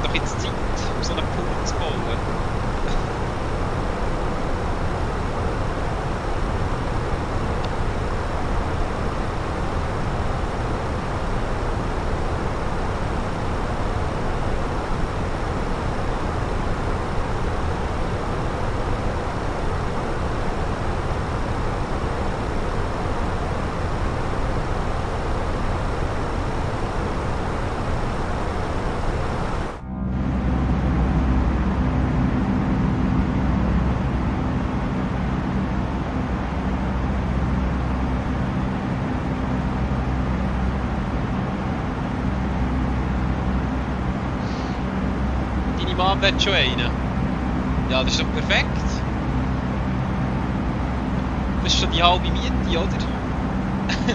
doch jetzt Zeit, um so einen Pool zu bauen. Mann wird schon einen. Ja, das ist doch perfekt. Das ist schon die halbe Miete, oder?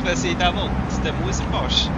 Wenn sie da will, dann muss er fast.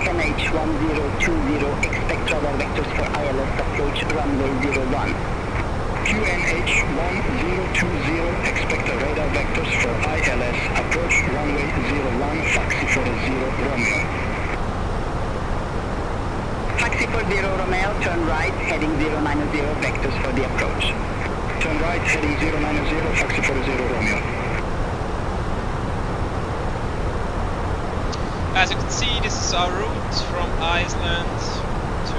NH1020, expect radar vectors for ILS approach runway 01. QNH 1020, expect a radar vectors for ILS, approach runway 01, taxi for 0 Romeo. Taxi for 0 Romeo, turn right, heading 090, vectors for the approach. Turn right, heading 090, taxi for 0 Romeo. As you can see, this is our route from Iceland to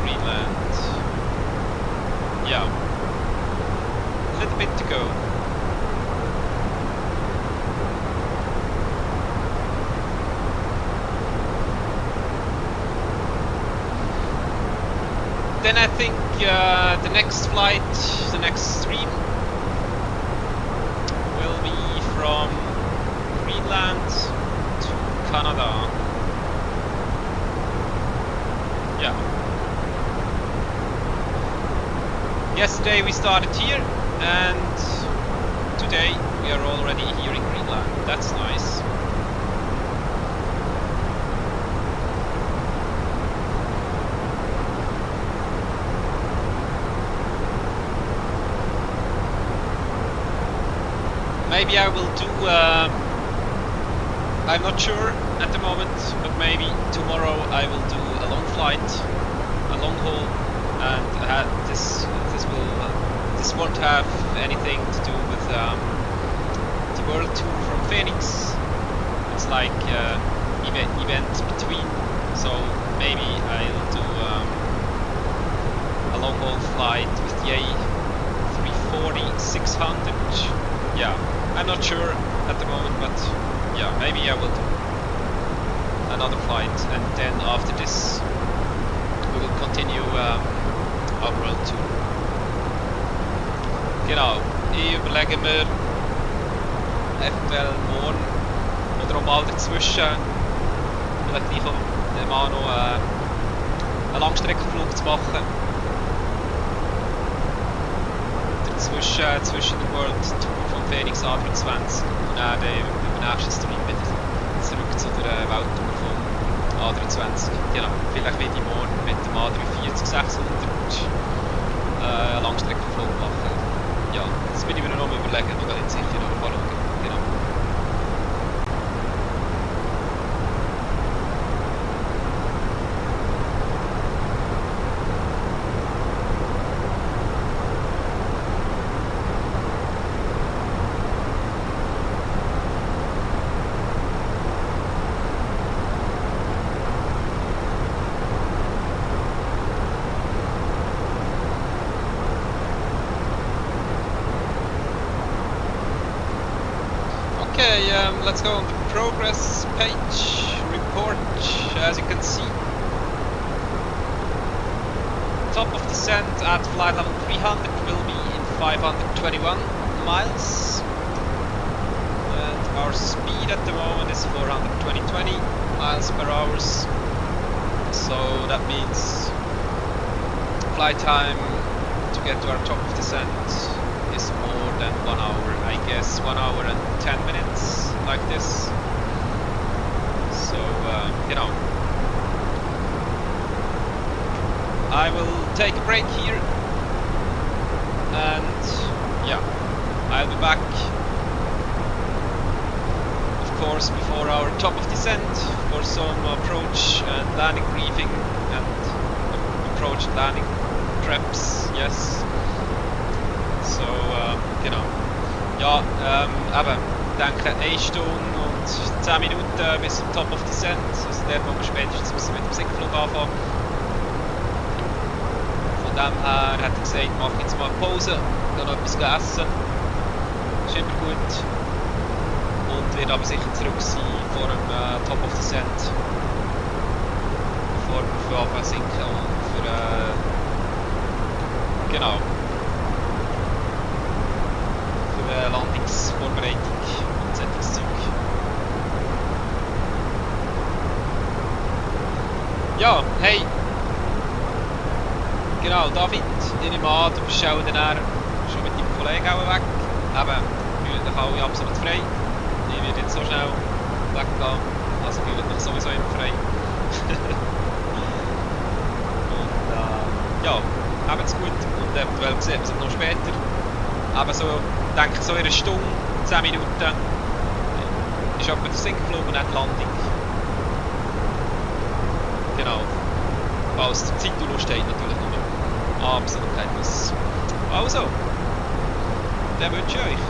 Greenland. Yeah, a little bit to go. Then I think the next flight, the next stream, will be from Greenland to Canada. Yeah. Yesterday we started here, and today we are already here in Greenland. That's nice. Maybe I will do, I'm not sure at the moment, but maybe tomorrow I will do a long flight, a long haul, and this won't have anything to do with the world tour from Fenix. It's like event between, so maybe I'll do a long haul flight with the A340-600. Yeah, I'm not sure at the moment, but yeah, maybe I will do another flight, and then after this we will continue our world tour. Genau, ich überlege mir eventuell morgen oder auch mal dazwischen vielleicht gleich mal noch einen Langstreckenflug zu machen. Zwischen der World Tour von Fenix A320 und dann im nächsten Stream wieder zurück zu der Welttour von A320. Genau, vielleicht werde ich morgen mit dem A340-600 einen Langstreckenflug machen. Ja, das bin ich mir noch mal überlegen, noch gar nicht sicher, aber mal schauen. Genau. Okay, let's go on the progress page report. As you can see, top of descent at flight level 300 will be in 521 miles, and our speed at the moment is 420 miles per hour. So that means flight time to get to our top of descent is more than 1 hour, I guess 1 hour and 10 minutes, like this. So you know, I will take a break here, and yeah, I'll be back of course before our top of descent for some approach and landing briefing and approach and landing preps. Yes. So, genau. Ja, eben, ich denke 1 Stunde und 10 Minuten bis zum Top of Descent. Also der, wo wir spätestens müssen mit dem Sinkflug anfangen. Von dem her hat er gesagt, mach jetzt mal Pause, dann noch etwas essen. Ist immer gut. Und wird aber sicher zurück sein vor dem Top of Descent. Bevor wir anfangen zu sinken und für, genau. Landingsvorbereitung und solches Zeug. Ja, hey! Genau, David, ich nehme an, du bist auch dann schon mit deinem Kollegen auch weg. Eben, fühlt euch alle absolut frei. Ich werde jetzt so schnell weggehen, also fühlt mich sowieso immer frei. Und ja, habt's gut und eventuell sieht man sich noch später. Aber so, denke ich, so in einer Stunde, 10 Minuten ist etwa der Sinkflug und nicht die Landung. Genau. Falls die Zeit und Lust habt, natürlich nur. Absolut kein Muss. Also, dann wünsche ich euch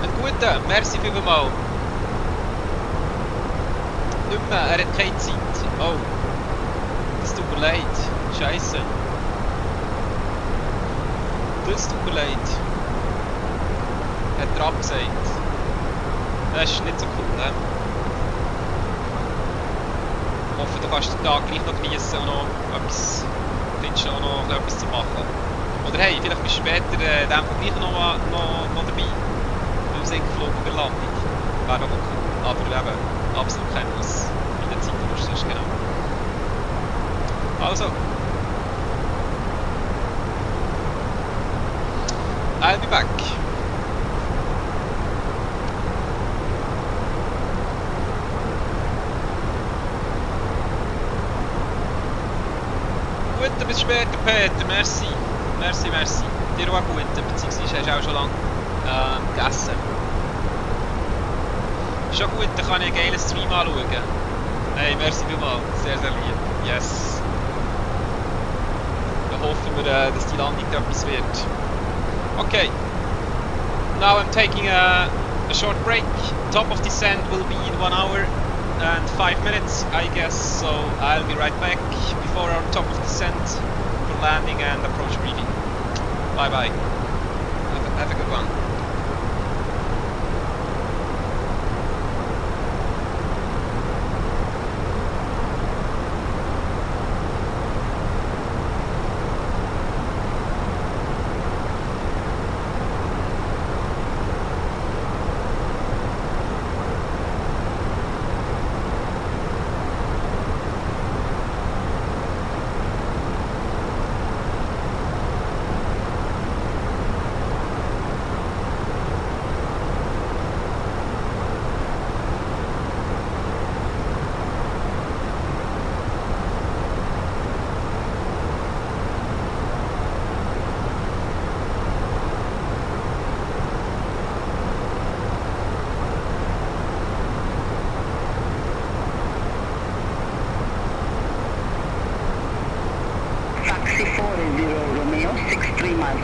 einen guten, merci vielmals. Nicht mehr, er hat keine Zeit. Oh, das tut mir leid. Scheisse. Das tut mir leid. Hat er abgesagt. Das ist nicht so cool, ne? Ich hoffe, du kannst den Tag gleich noch genießen und noch etwas, findest auch noch etwas zu machen. Oder hey, vielleicht bist du später in dem Fall gleich noch dabei. Beim Sinkflug über Landung. Wäre noch cool. Aber eben, absolut kein Muss. In der Zeit, wo du ist, genau. Also. I'll be back. Gut, bis später, Peter. Merci. Merci, merci. Dir auch gut, beziehungsweise hast du auch schon lange gegessen. Schon gut, dann kann ich einen geilen Stream anschauen. Hey, merci vielmals. Sehr, sehr lieb. Yes. Dann hoffen wir, dass die Landung etwas wird. Okay. Now I'm taking a short break. Top of descent will be in 1 hour and 5 minutes, I guess. So I'll be right back before our top of descent for landing and approach briefing. Bye bye. Have a good one.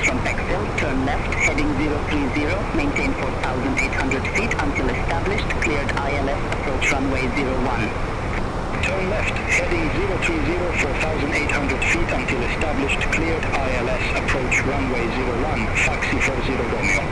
From Bexhill, turn left, heading 030, maintain 4,800 feet until established, cleared ILS, approach runway 01. Turn left, heading 030, 4,800 feet until established, cleared ILS, approach runway 01, taxi 40 Romeo.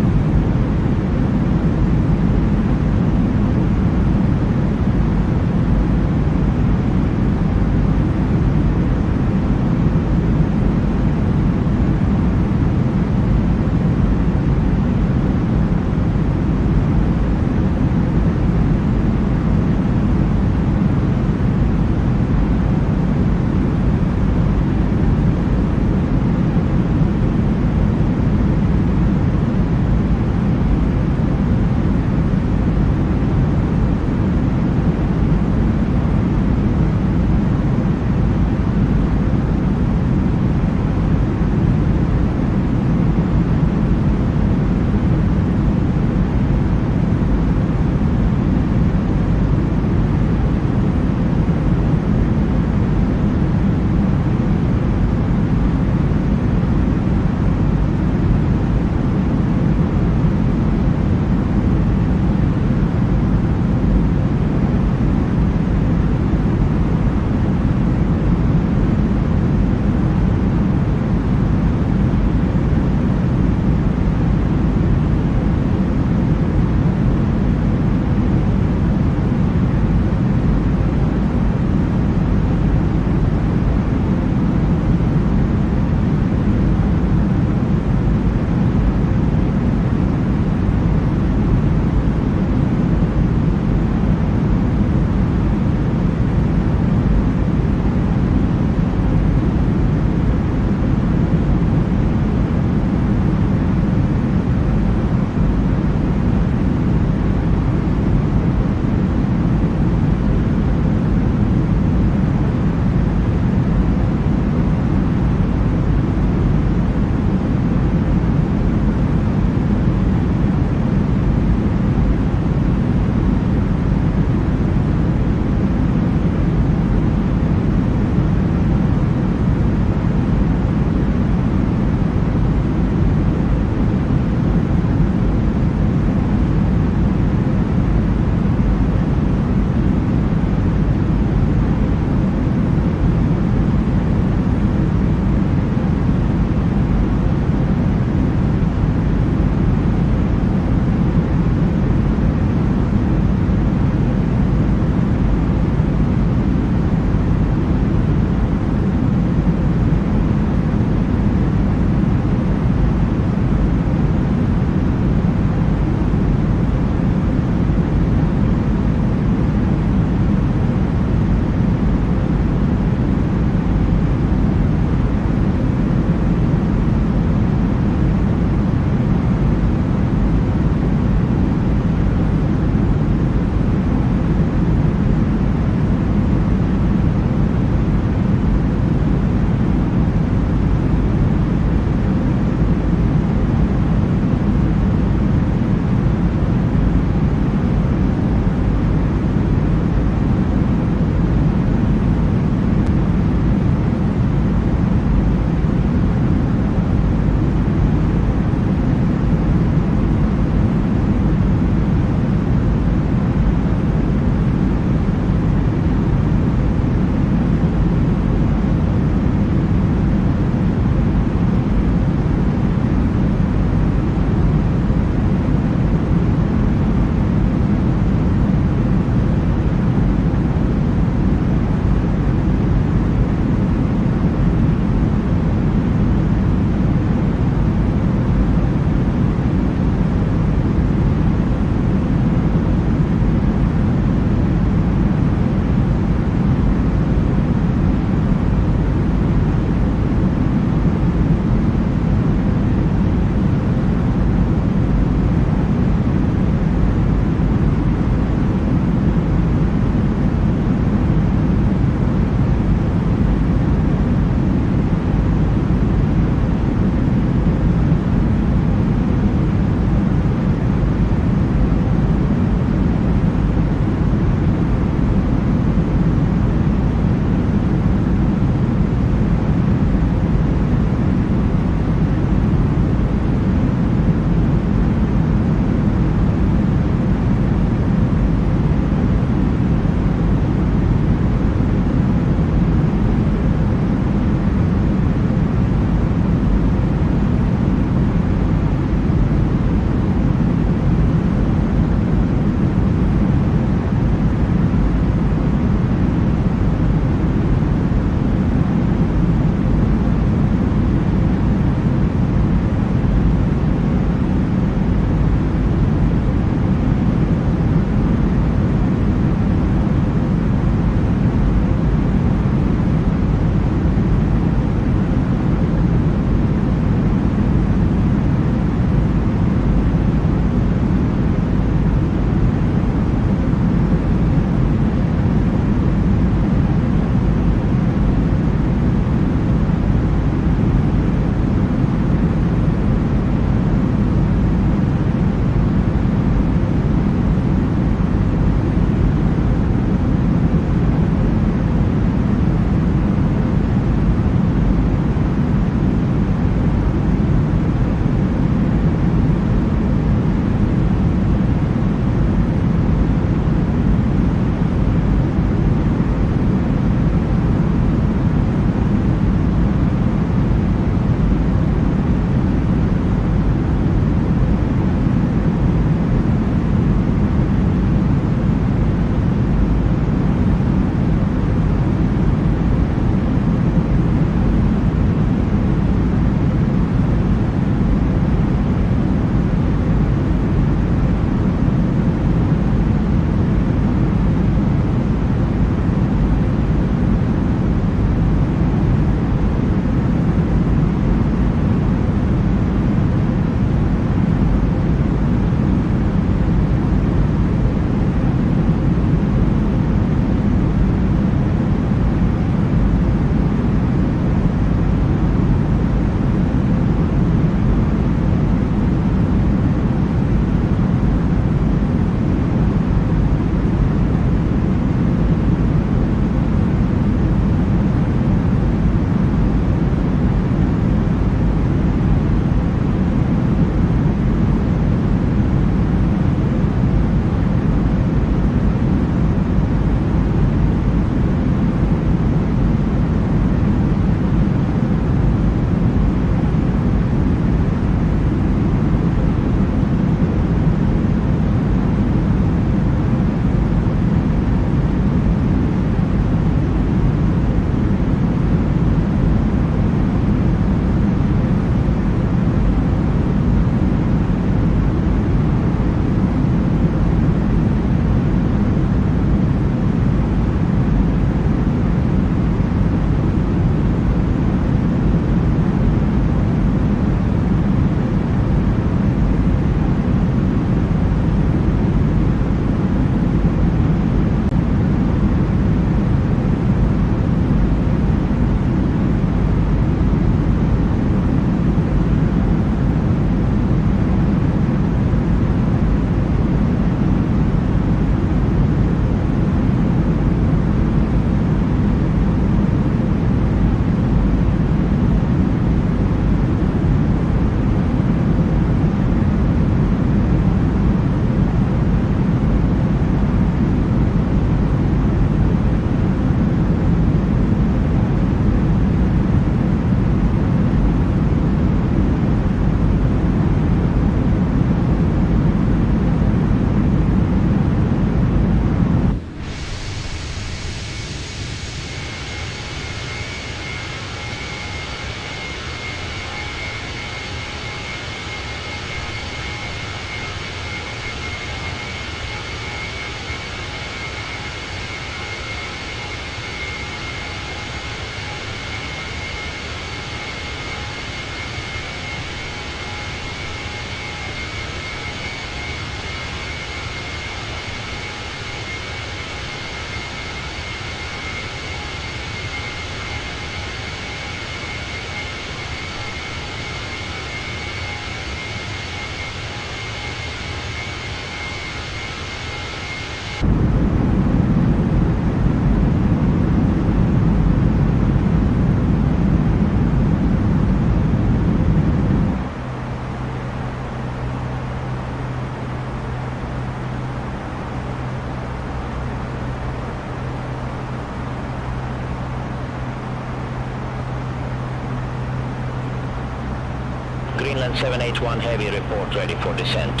Greenland 781 Heavy, report ready for descent.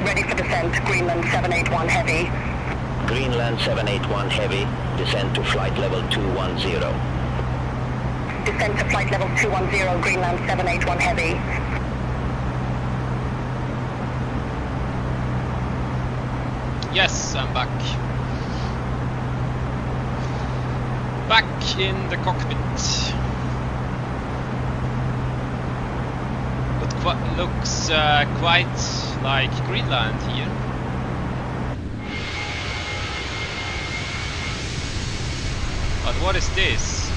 Ready for descent, Greenland 781 Heavy. Greenland 781 Heavy, descend to flight level 210. Descent to flight level 210, Greenland 781 Heavy. Yes, I'm back. Back in the cockpit. It looks quite like Greenland here. But what is this?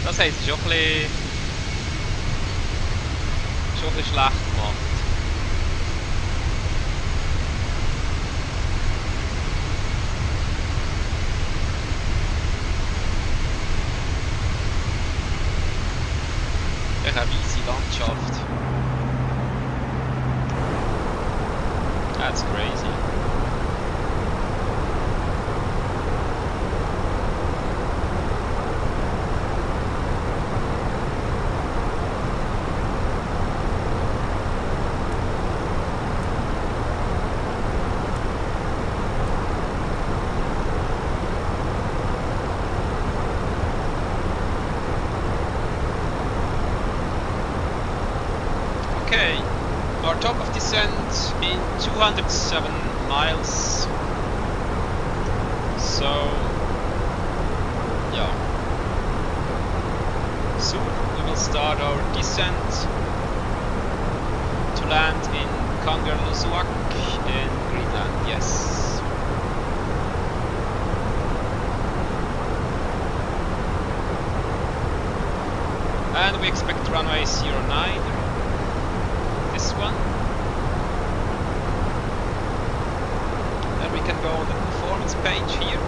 Das hat es schon ein bisschen schlecht gemacht. Echt eine weisse Landschaft. That's crazy. Okay, our top of descent in 207 miles. So, yeah. Soon we will start our descent to land in Kangerlussuaq in Greenland, yes. And we expect runway 09. This one. Then we can go on the performance page here.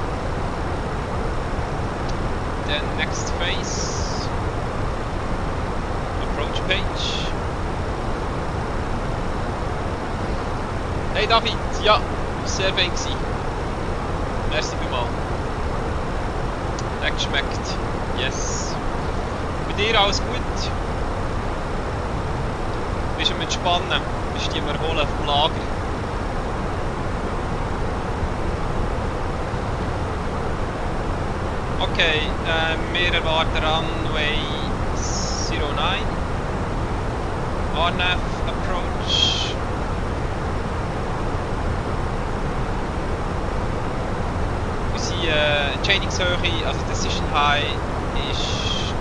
Then next phase, approach page. Hey David, ja, sehr fein gewesen. Merci vielmals. Hat geschmeckt. Yes. Bei dir alles gut? Bist du am Entspannen? Bist du am Erholen vom Lager? Okay, wir erwarten Runway 09. RNAV approach. Unsere Chainingshöhe, also Decision High, ist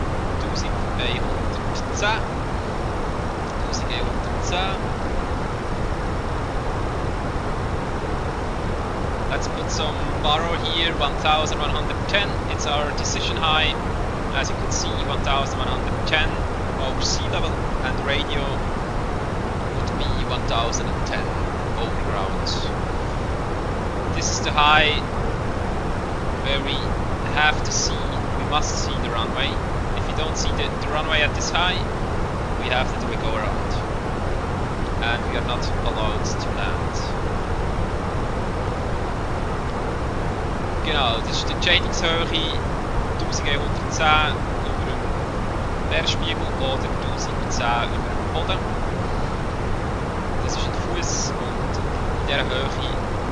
1110. 1110. Let's put some baro here, 1110. It's our decision high. As you can see, 1110 over sea level, and radio would be 1010 over ground. This is the high where we have to see, we must see the runway. If you don't see the runway at this high, we have to do a go around, and we are not allowed to land. Genau, das ist die Chainingshöhe 1110 über dem Meeresspiegel oder 1010 über dem Boden. Das ist ein Fuß, und in dieser Höhe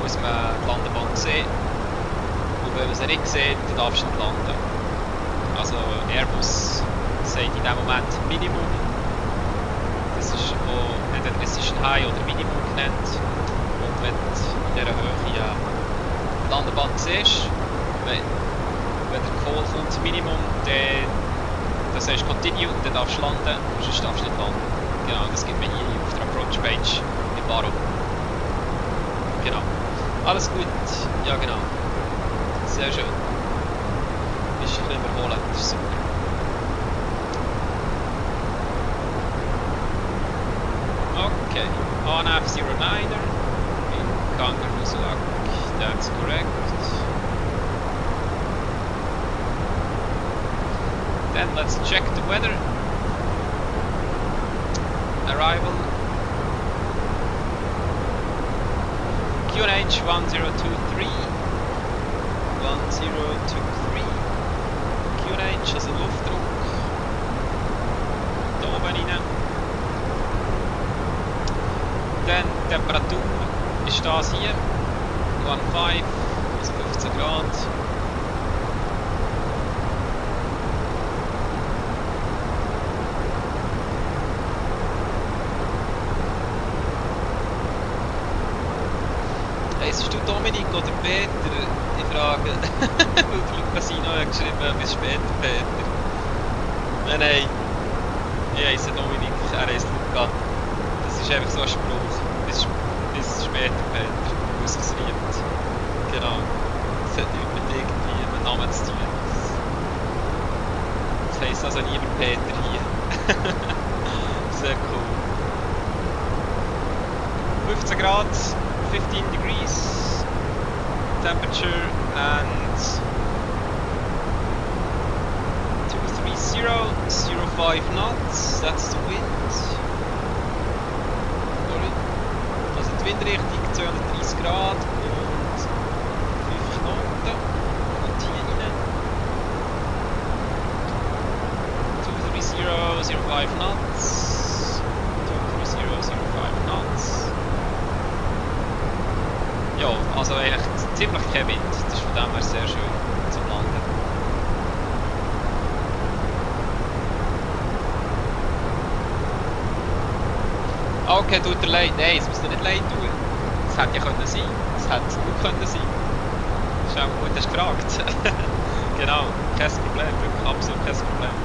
muss man die Landebahn sehen. Und wenn man sie nicht sieht, dann darfst du nicht landen. Also Airbus sagt in diesem Moment Minimum. Das ist auch entweder Decision High oder Minimum genannt. Und wenn du in dieser Höhe die Landebahn siehst, wenn der Call kommt Minimum, dann sagst du Continue und dann darfst du landen, sonst darfst du nicht landen. Genau, das gibt mir hier auf der Approach Page in Baro. Genau. Alles gut, ja genau. Sehr schön. Bist ein bisschen überholen, das ist super. Okay, RNAV 09er in Kangerlussuaq, that's correct. Then let's check the weather. Arrival QNH 1023 1023 QNH Range, also Luftdruck. Da oben rein. Dann Temperatur ist das hier. 1,5, also 15 Grad. Heisst du Dominik oder Peter? Die Frage. Weil Lucasino hat geschrieben, bis später Peter. Nein. Ich heisse Dominik, er heisst Luca. Das ist einfach so ein Spruch. Bis später Peter. Muss es riecht. Genau. Das hat nichts mit irgendwie einem Namen zu tun. Das heisst also niemand Peter hier. Sehr cool. 15 Grad. 15 degrees temperature and 230, 05 knots, that's the wind. Also die Windrichtung 230 Grad und 5 Knoten und hier rein. 230, 05 knots, 230, 05 knots. Ja, also eigentlich ziemlich kein Wind, das ist von dem her sehr schön zum Landen. Okay, tut er leid. Nein, es muss dir nicht leid tun. Das hätte ja können sein. Das hätte gut können sein. Das ist auch gut, hast du gefragt. Genau, kein Problem, wirklich absolut kein Problem.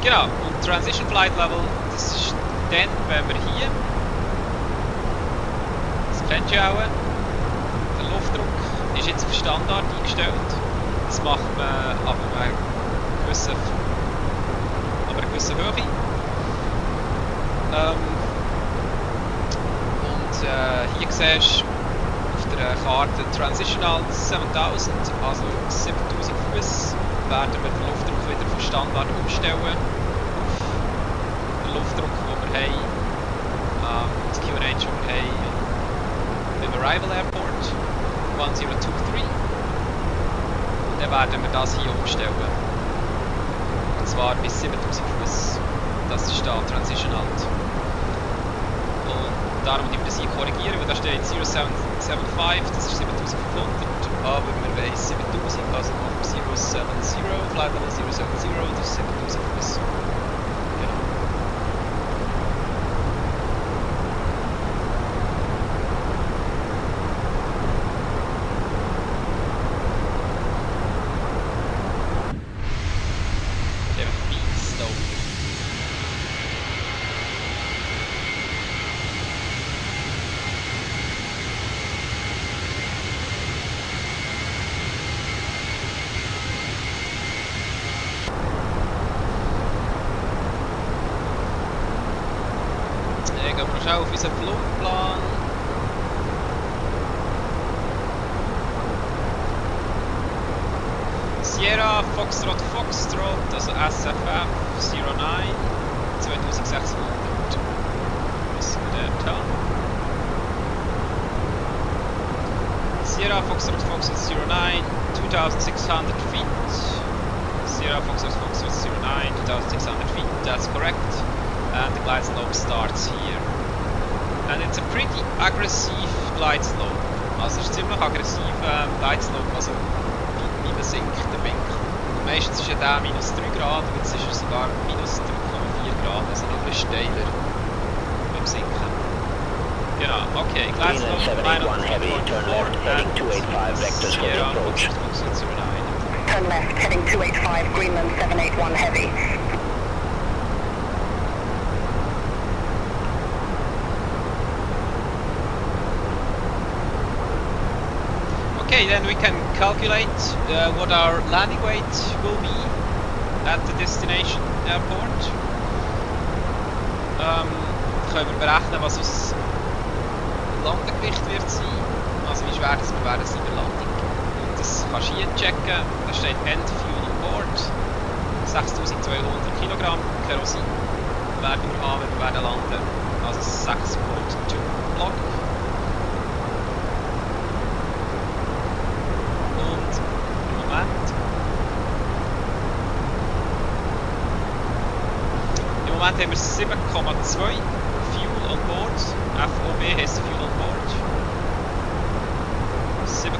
Genau, und Transition Flight Level, das ist dann, wenn wir hier, das kennt ihr auch, der Luftdruck ist jetzt auf Standard eingestellt. Das macht man ab einer gewissen Höhe. Hier siehst du auf der Karte Transitional 7000, also 7000 Fuß, werden wir den Luftdruck wieder von Standard umstellen auf den Luftdruck, den wir haben, das QNH, das wir haben im Arrival Airport 1023. Und dann werden wir das hier umstellen. Und zwar bis 7000 Fuß. Das ist da Transitional. Und darum müssen wir das hier korrigieren, weil da steht 0775, das ist 7500, aber wir wollen 7000, also machen wir 070, Flight Level 070, das ist 7000 Fuß. Genau. Schau auf unseren Flugplan. Sierra Foxtrot Foxtrot, also SFF 09 2600. Was sind wir dort haben? Sierra Foxtrot Foxtrot 09 2600 feet. Sierra Foxtrot Foxtrot 09 2600 feet, that's correct. And the glide slope starts here. And it's a pretty aggressive glide slope. Also es ist ziemlich aggressiv glide slope, also wie man sinkt, der Winkel. Meistens ist ja der minus 3 Grad, und jetzt ist er sogar minus 3,4 Grad, also noch ein bisschen steiler beim Sinken. Genau, okay, glide slope, Greenland 781 heavy, turn left, heading 285, vectors for the approach. Turn left, heading 285, Greenland 781 heavy. Okay, then we can calculate what our landing weight will be at the destination airport. Können wir berechnen, was unser Landegewicht wird sein, also wie schwer wir werden in der Landung. Und das kannst du hier checken, da steht End Fuel on Board, 6200 Kilogramm Kerosin werden wir haben, wenn wir werden landen, also 6.2 Block. Moment haben wir 7,2 Fuel on board. FOB heisst Fuel on board. 7,2.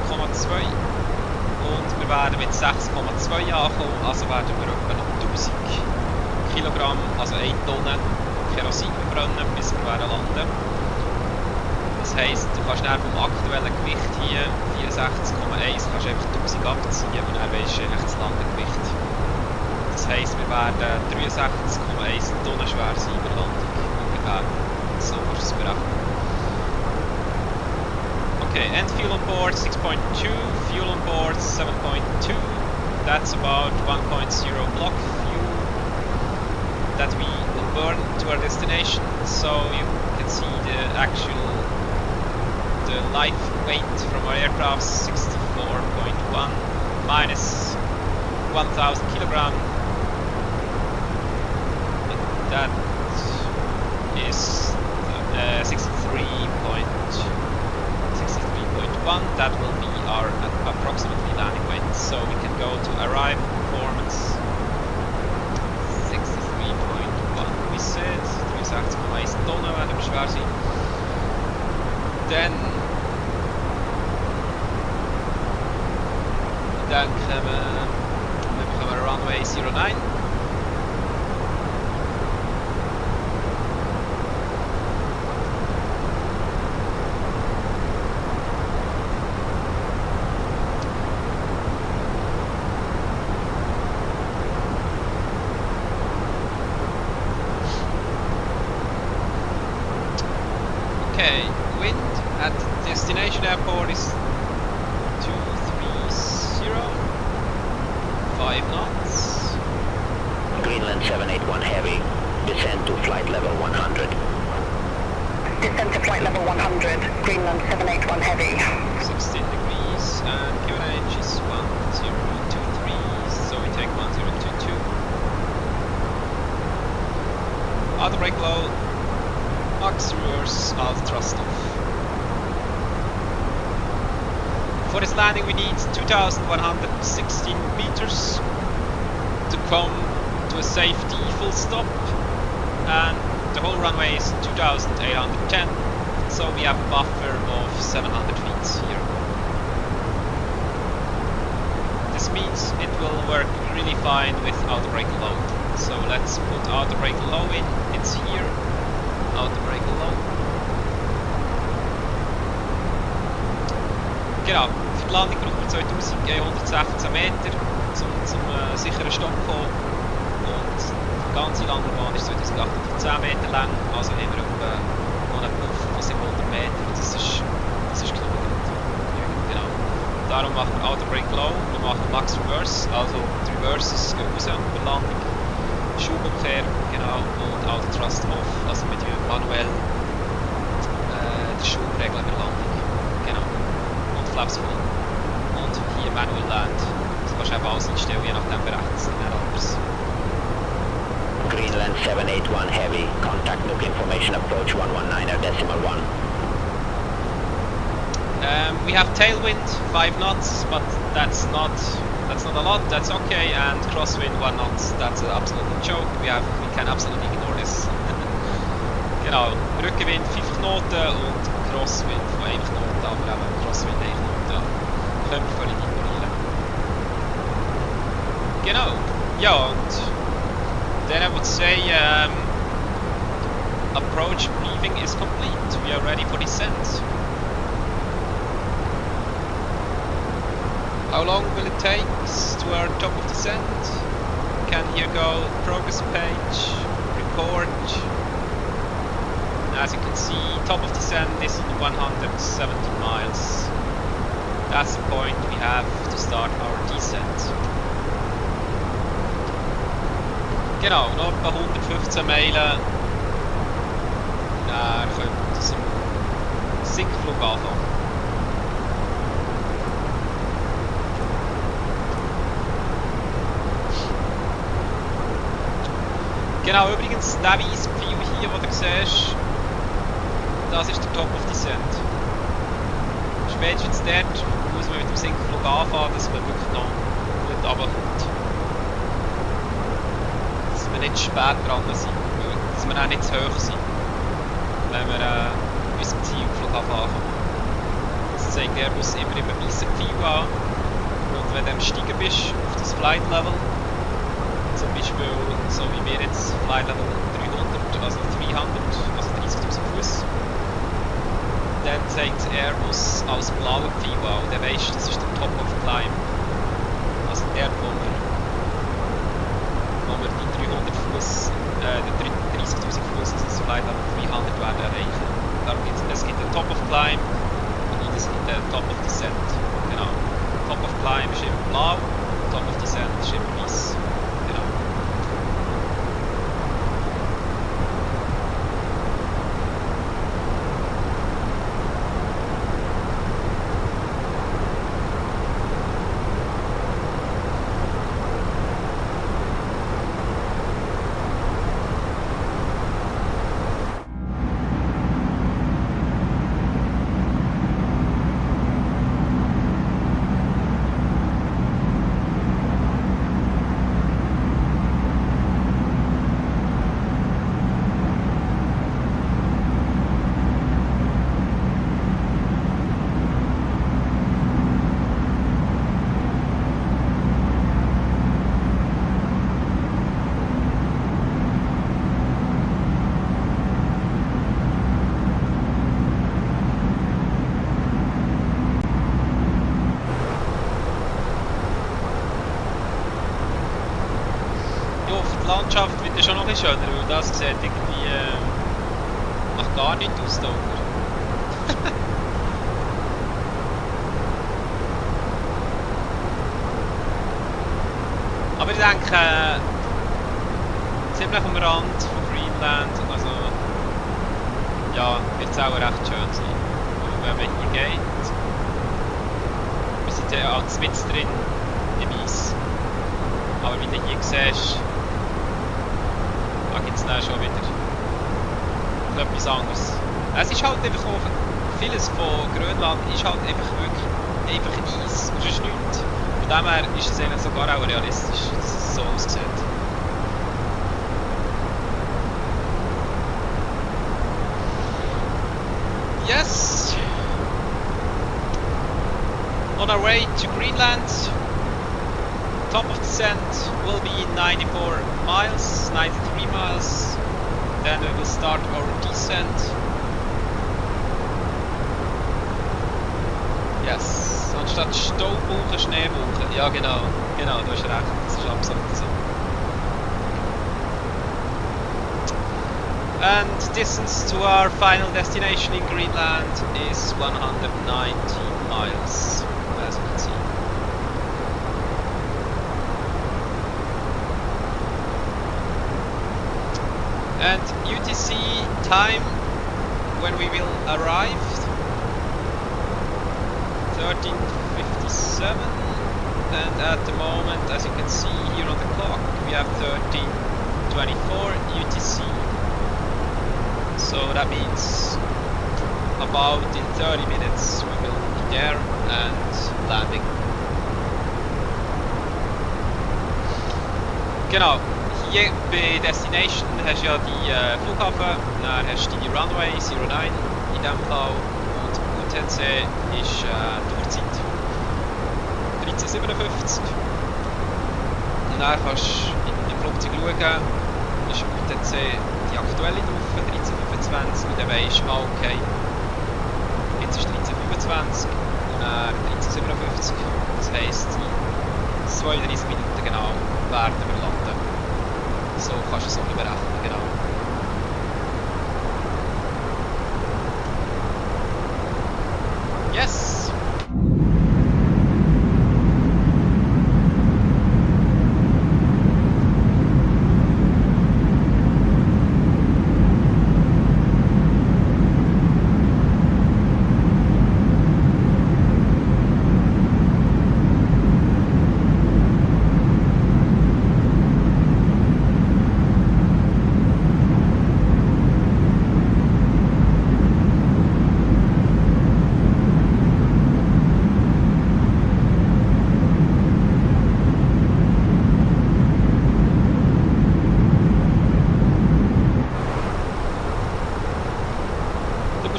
Und wir werden mit 6,2 ankommen, also werden wir etwa noch 1000 Kilogramm, also 1 Tonne Kerosin verbrennen, bis wir landen. Das heisst, du kannst dann vom aktuellen Gewicht hier 64,1 kannst einfach 1000 abziehen und dann weisst du das Landegewicht. Das heisst, wir werden 63,1 Tonnen schwer sein bei der Landung. Ungefähr. So kannst du es berechnen. Okay, and fuel on board 6.2, fuel on board 7.2. That's about 1.0 block fuel that we will burn to our destination. So you can see the life weight from our aircraft 64.1 minus 1000 kilogram. That is 63.1. That will be our approximately landing weight. So we can go to arrive performance 63.1. We said 63,1 Tonnen werden wir schwer sein. Dann bekommen wir Runway 09. Okay, wind at destination airport is 230, 5 knots. Greenland 781 Heavy, descend to flight level 100. Descend to flight level 100, Greenland 781 Heavy. 16 degrees and QNH is 1023, so we take 1022. Auto brake low, max reverse, alt thrust off. For this landing we need 2116 meters to come to a safety full stop, and the whole runway is 2810, so we have a buffer of 700 feet here. This means it will work really fine with auto brake low. So let's put auto brake low in, it's here, auto brake low. Genau, für die Landung brauchen wir 2116 Meter zum sicheren Stopp kommen, und die ganze Landebahn ist 2810 Meter lang, also haben wir etwa noch einen Puffer von 700 Meter, das ist genügend, genau. Darum machen wir Auto brake low, wir machen Max Reverse, also die Reverses gehen raus bei der Landung, Schubumkehr, genau, und Auto Thrust off, also mit manuell die Schub regeln bei der Landung, genau. Flaps voll. Und hier manual land. Das kannst du einfach alles einstellen, je nachdem berechnet es dann anders. Greenland 781 Heavy, contact nuke information approach 119er decimal 1. We have tailwind 5 knots, but that's not a lot, that's okay, and crosswind 1 knot, that's an absolute joke, we can absolutely ignore this. Genau, Rückenwind 5 Knoten und Crosswind von 1 Knoten, aber eben Crosswind 1 Knoten können wir völlig ignorieren. Genau, ja, und then I would say approach briefing is complete, we are ready for descent. How long will it take to our top of descent? Can here go progress page, record. As you can see, top of descent is in 170 miles. That's the point we have to start our descent. Genau, noch etwa 115 Meilen. Dann kommt es im Sinkflug anfangen. Genau, übrigens, der weiße Pfeil hier, den du siehst, das ist der Top of Descent. Spätestens dort muss man mit dem Sinkflug anfangen, dass man wirklich noch gut runterkommt. Dass wir nicht spät dran sind, weil dass wir auch nicht zu hoch sind, wenn wir unserem Zielflughafen ankommen. Das zeigt Airbus immer im weißen Pfeil an. Und wenn du am Steigen bist auf das Flight Level, zum Beispiel so wie wir jetzt Flight Level 300, also 300, also 30.000 Fuß, dann zeigt Airbus als blauen Pfeil an und dann weisst du, das ist der Top of Climb. Also der, wo wir die 300 Fuß, die 30.000 Fuß, also das Flight Level 300 werden erreichen. Darum es gibt einen Top of Climb und es gibt einen Top of Descent. Genau. Top of Climb ist immer blau, Top of Descent ist immer weiß. Genau. Die Landschaft wird ja schon noch ein bisschen schöner, weil das sieht irgendwie macht gar nichts aus da unten. Aber ich denke, ziemlich am Rand von Greenland, also ja, wird es auch recht schön sein. Aber wenn man hier geht, wir sind ja auch mitten drin im Eis. Aber wie du hier siehst, da gibt es dann schon wieder etwas anderes. Es ist halt einfach auch, vieles von Grönland ist halt einfach wirklich einfach Eis und sonst nichts. Von dem her ist es eigentlich sogar auch realistisch, dass es so aussieht. Yes! On our way to Greenland. Top of descent will be 94 miles, 93 miles. Then we will start our descent. Yes, anstatt Staubwolken, Schneewolken. Ja genau, du hast recht, das ist absolut so. And distance to our final destination in Greenland is 190 miles, as you can see. And UTC time when we will arrive 13:57, and at the moment, as you can see here on the clock, we have 13:24 UTC. So that means about in 30 minutes we will be there and landing. Genau. Hier bei Destination hast du ja die Flughafen, dann hast du die Runway 09 in diesem Fall und UTC ist die Uhrzeit 13:57. Und dann kannst du im Flugzeug schauen, ist UTC die aktuelle drauf, 13:25 und dann weisst du, okay, jetzt ist 13:25 und dann 13:57, das heisst in 32 Minuten genau werden wir landen. So kannst du es auch berechnen, genau. Yes!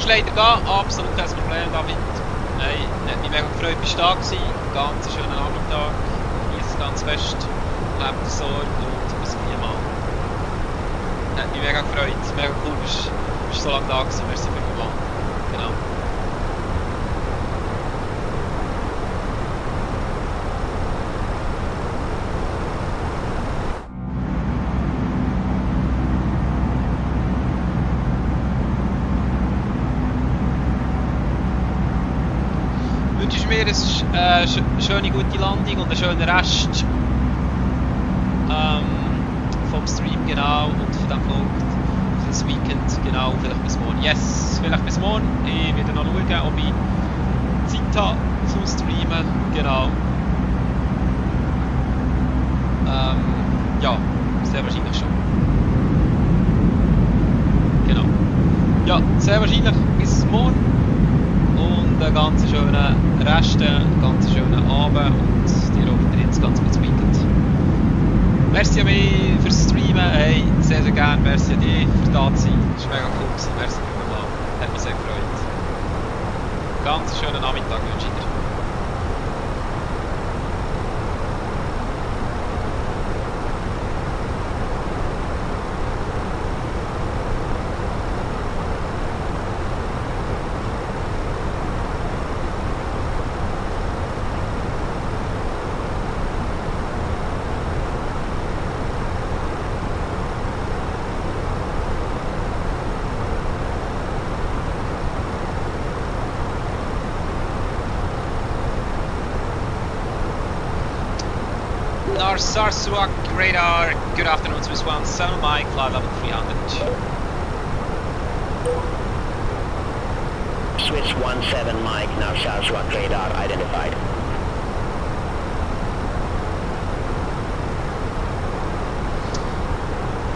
musst leider gehen, absolut kein Problem, David. Nein, hat mich mega gefreut, bist du da gewesen. Ganz schönen Nachmittag. Genieß es ganz fest. Habt ihr Sorge und bis viermal. Hat mich mega gefreut. Mega cool, bist so lange da gewesen. Merci vielmals. Genau. Wünschst mir eine schöne, gute Landung und einen schönen Rest vom Stream, genau, und von dem Vlog, für das Weekend, genau, vielleicht bis morgen. Yes, vielleicht bis morgen. Ich werde noch schauen, ob ich Zeit habe zum Streamen, genau. Ja, sehr wahrscheinlich schon. Genau. Ja, sehr wahrscheinlich bis morgen. Und einen ganz schönen Rest, einen ganz schönen Abend und dir auch weiterhin ein ganz gutes Weekend. Merci an mich fürs Streamen, hey, sehr sehr gerne, merci an dich für da zu sein, das war mega cool gewesen, merci vielmals, hat mich sehr gefreut. Ganz schönen Nachmittag wünsche ich dir. Kangerlussuaq radar, good afternoon, Swiss 17 Mike, flight level 300. Swiss 17 Mike, Kangerlussuaq radar identified.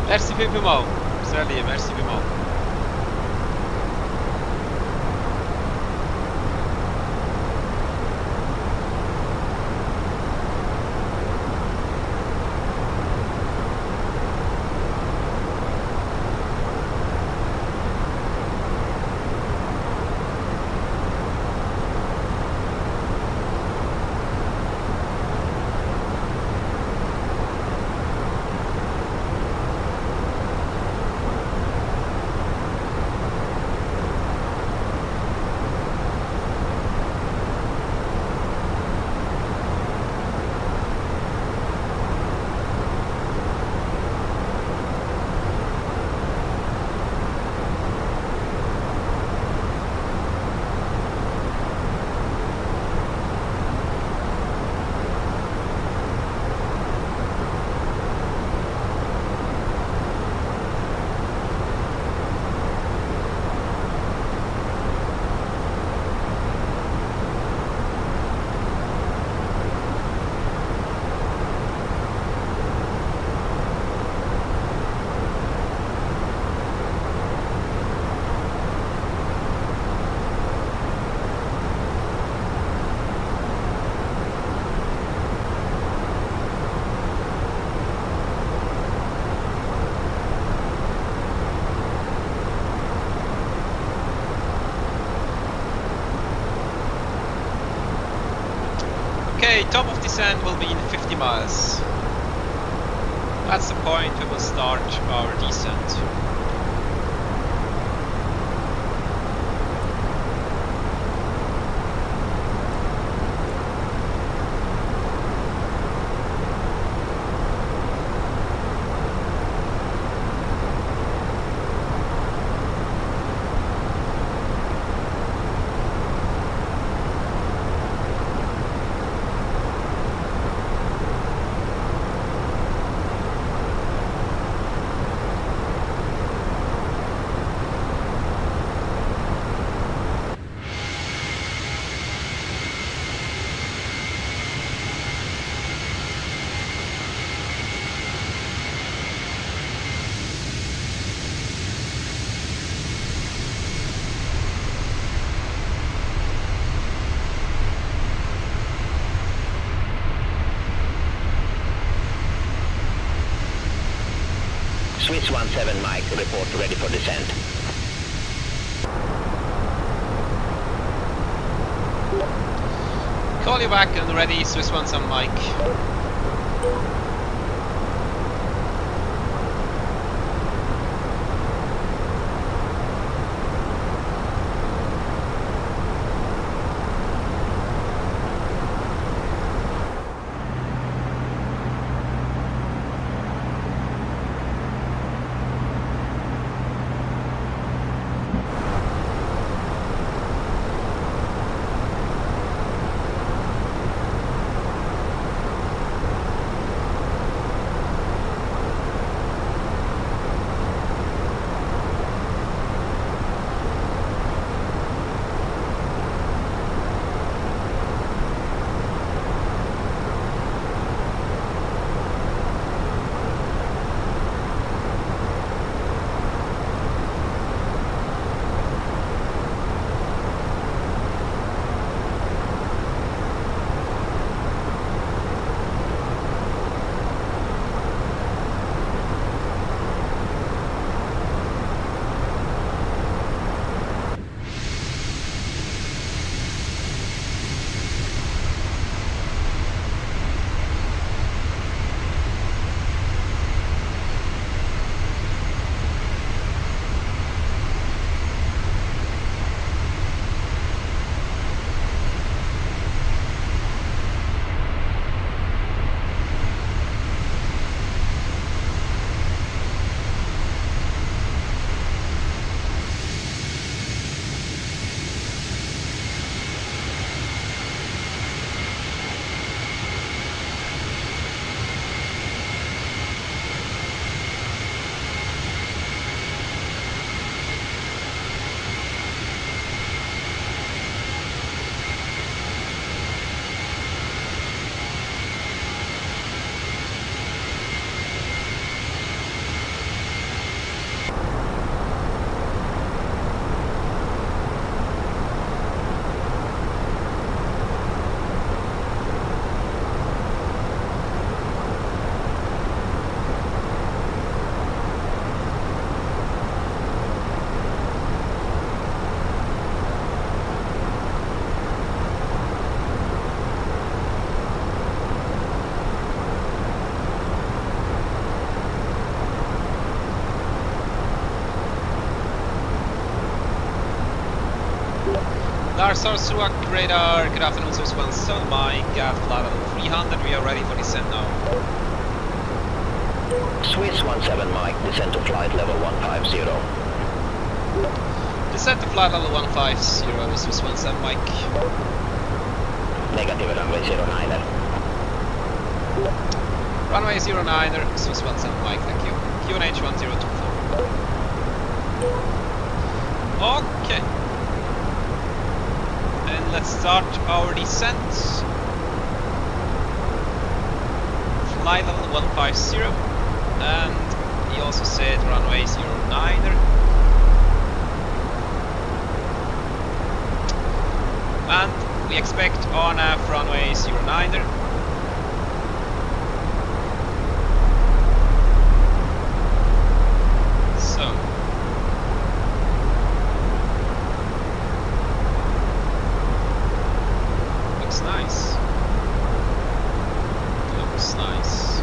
Merci vielmals, sehr lieb, merci vielmals. Okay, top of descent will be in 50 miles. That's the point we will start our descent. Swiss 17 Mike, report ready for descent. Call you back and ready, Swiss 17 Mike. Kangerlussuaq radar, good afternoon, Swiss 17 Mike at flight level 300, we are ready for descent now. Swiss 17 Mike, descend to flight level 150. Descent to flight level 150, Swiss 17 Mike. Negative runway 09er. Runway 09er, Swiss 17 Mike, thank you. QNH 1024. Okay. And let's start our descent. Flight level 150. And he also said runway 09er. And we expect RNAV runway 09er. So looks nice. Looks nice.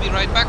be right back.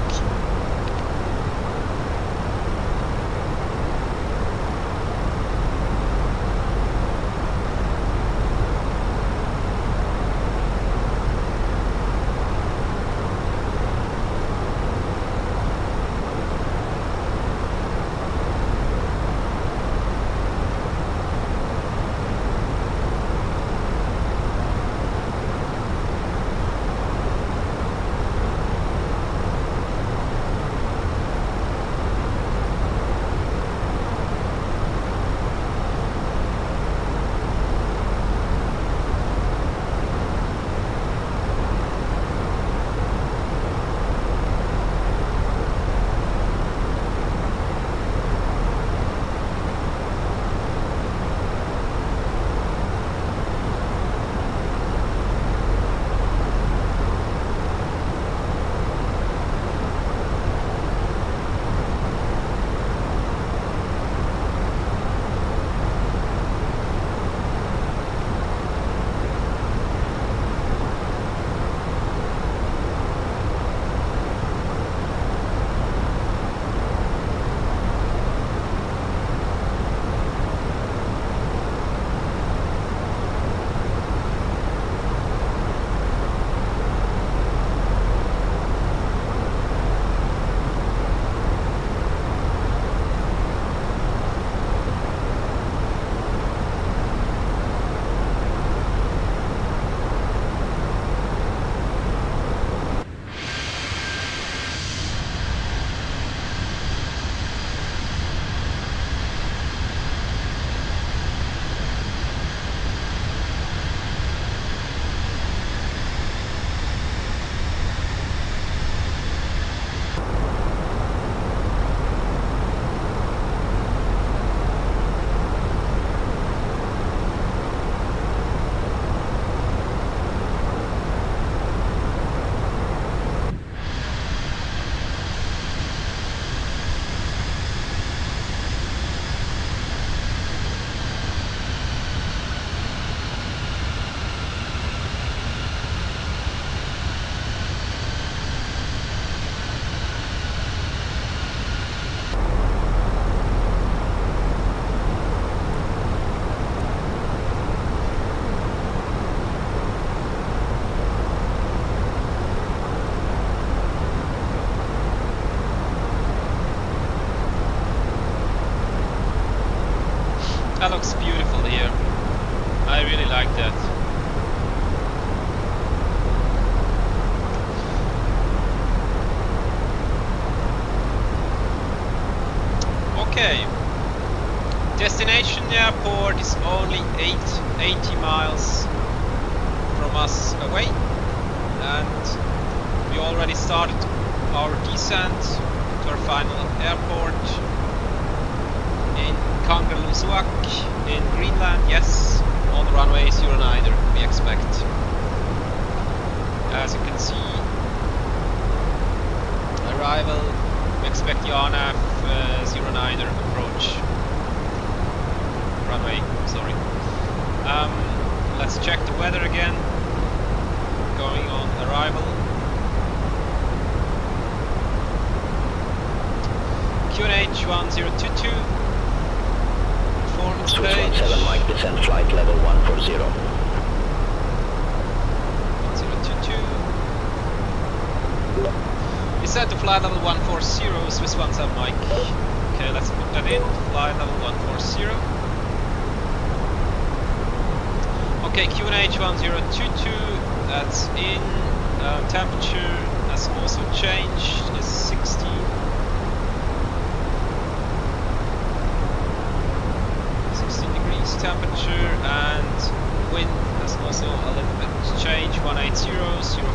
That looks beautiful here. I really like that. Okay. Destination airport is only 80 miles from us away, and we already started our descent to our final airport in Kangerlussuaq in Greenland. Yes, on the runway 09er we expect. As you can see, arrival, we expect the RNAV 09er approach. Runway, sorry. Let's check the weather again. Going on arrival. QNH 1022. Performance Swiss page. 17 Mike, descent flight level 140. 1022. We set to flight level 140, Swiss 17 Mike. Okay, let's put that in. Flight level 140. Okay, QNH 1022. That's in. Temperature has also changed. Is 16. 16 degrees temperature, and wind has also a little bit changed. 180,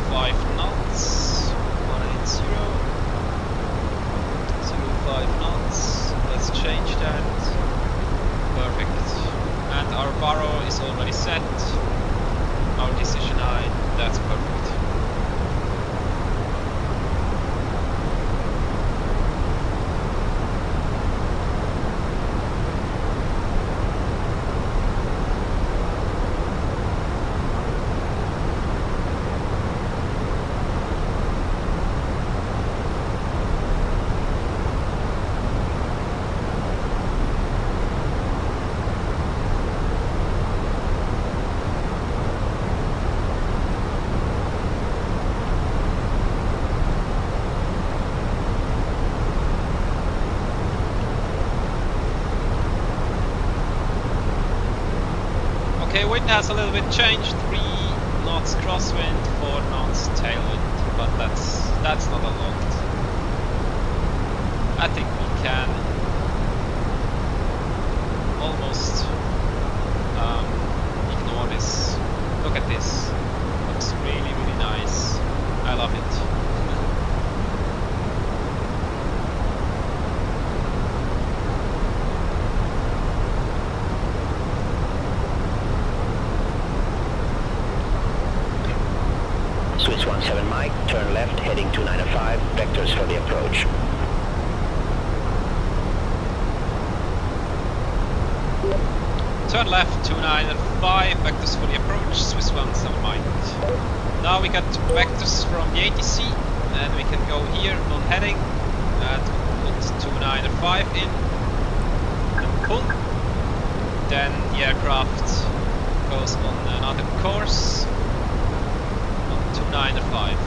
05 knots. 180, 05 knots. Let's change that. Perfect. And our baro is already set. Our decision height. That's perfect. wind has a little bit changed. 3 knots crosswind, 4 knots tailwind, but that's not a lot. I think we can almost ignore this. Look at this. Looks really, really nice. I love it. Swiss 17 Mike, turn left, heading 295, vectors for the approach. Turn left, 295, vectors for the approach, Swiss 17 Mike. Now we got vectors from the ATC, and we can go here on heading, and put 295 in, and pull. Then the aircraft goes on another course, on 295.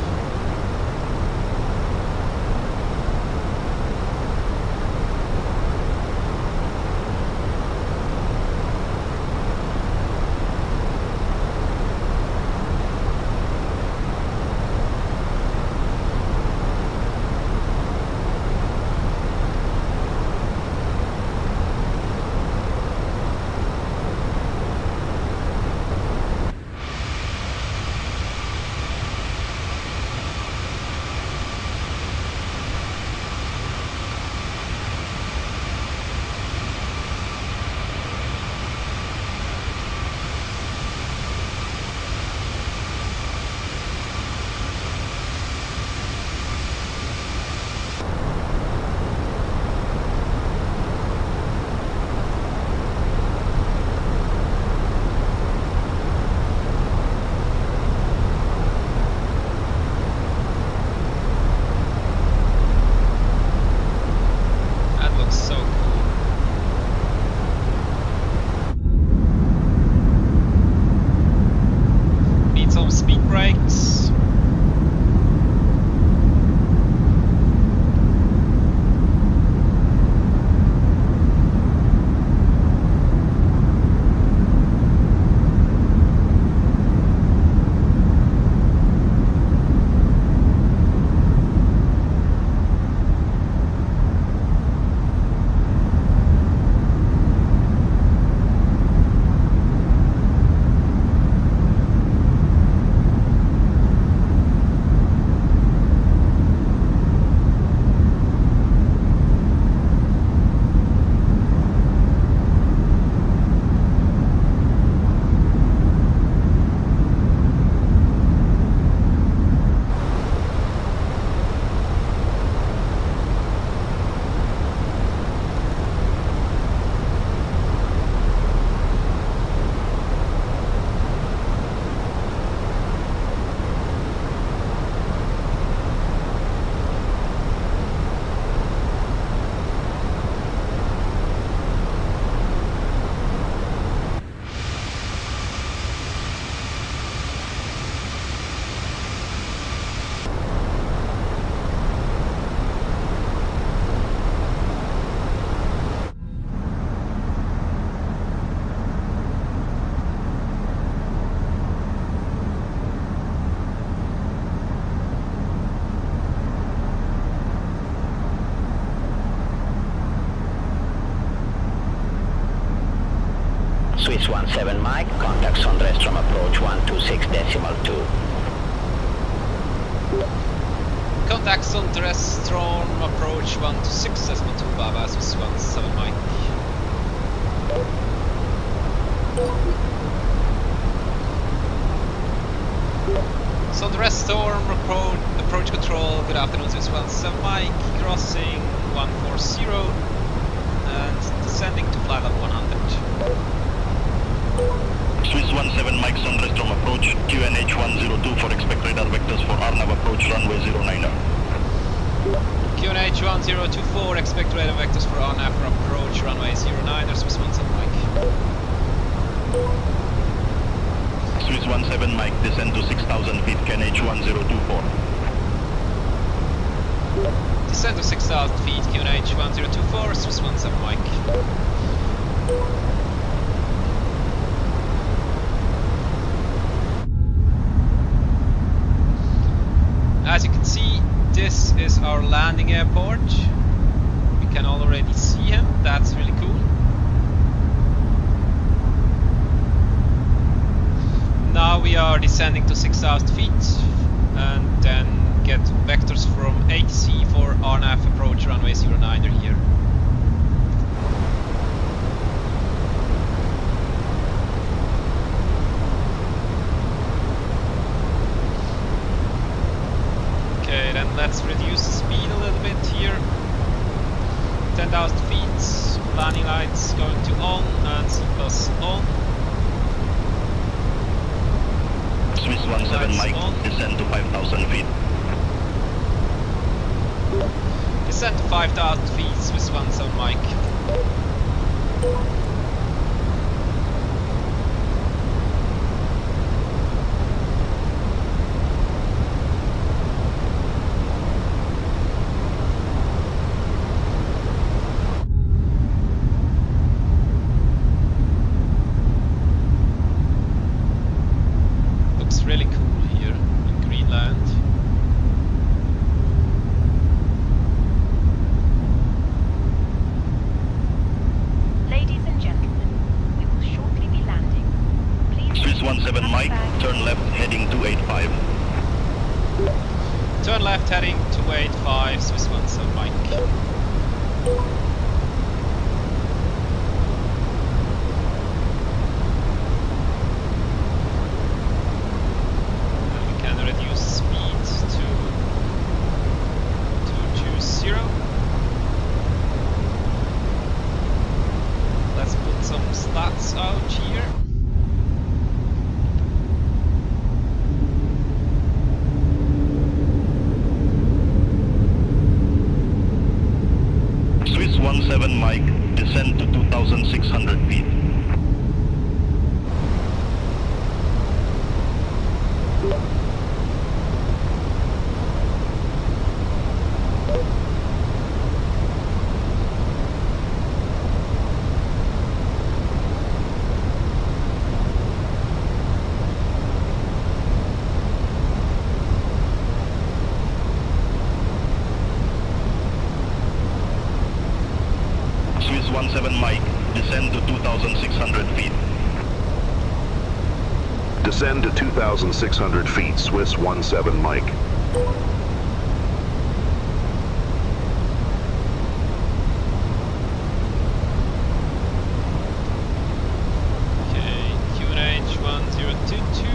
Swiss 17 Mike, contacts on restaurant approach 126.2. Contacts on Terrestrial approach 126.2 Baba, Swiss 17 Mike. So the Storm approach control, good afternoon Swiss 17 Mike, crossing 140 and descending to flight level 100. Swiss 17 Mike Sunrestrom approach, QNH 102 for expect radar vectors for Arnav approach runway 09er. QNH 1024, expect radar vectors for Arnav approach runway 09er, Swiss 17 Mike. Swiss 17 Mike, descend to 6,000 feet, QNH 1024. Descend to 6,000 feet, QNH 1024, Swiss 17 Mike. As you can see, this is our landing airport. We can already see him, that's really cool. Now we are descending to 6,000 feet and then get vectors from ATC for RNAV approach runway 09er here. Okay, then let's reduce the speed a little bit here. 10,000 feet, landing lights going to on and C+ on. Swiss 17 Mike, descend to 5,000 feet. Descend to 5,000 feet, Swiss 17 Mike. Looks really cool here in Greenland. Ladies and gentlemen, we will shortly be landing. Please Swiss 17 Mike, turn left heading 285. Turn left heading 285, Swiss 17 Mike. And we can reduce speed to 220. Let's put some stats out here. Swiss 17 Mike, descend to 2,600 feet. Swiss 17 Mike, descend to 2,600 feet. Descend to 2,600 feet, Swiss 17 Mike. Okay, QNH 1022.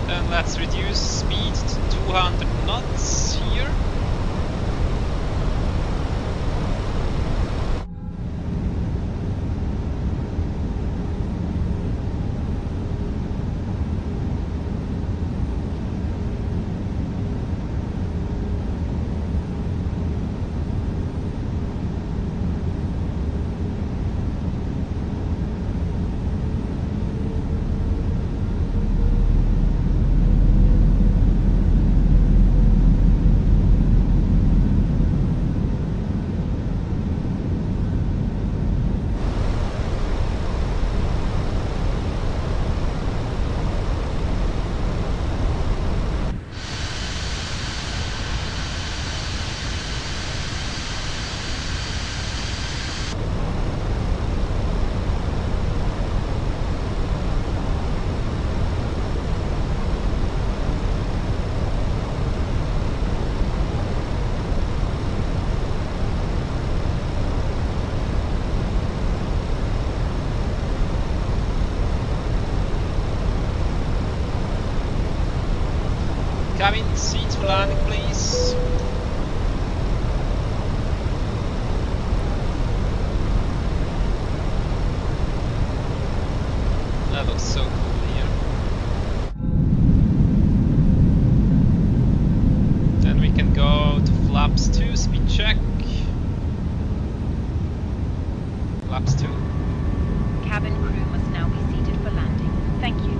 Then let's reduce speed to 200 knots here. Cabin, seats for landing, please. That looks so cool here. Then we can go to flaps 2, speed check. Flaps 2. Cabin crew must now be seated for landing. Thank you.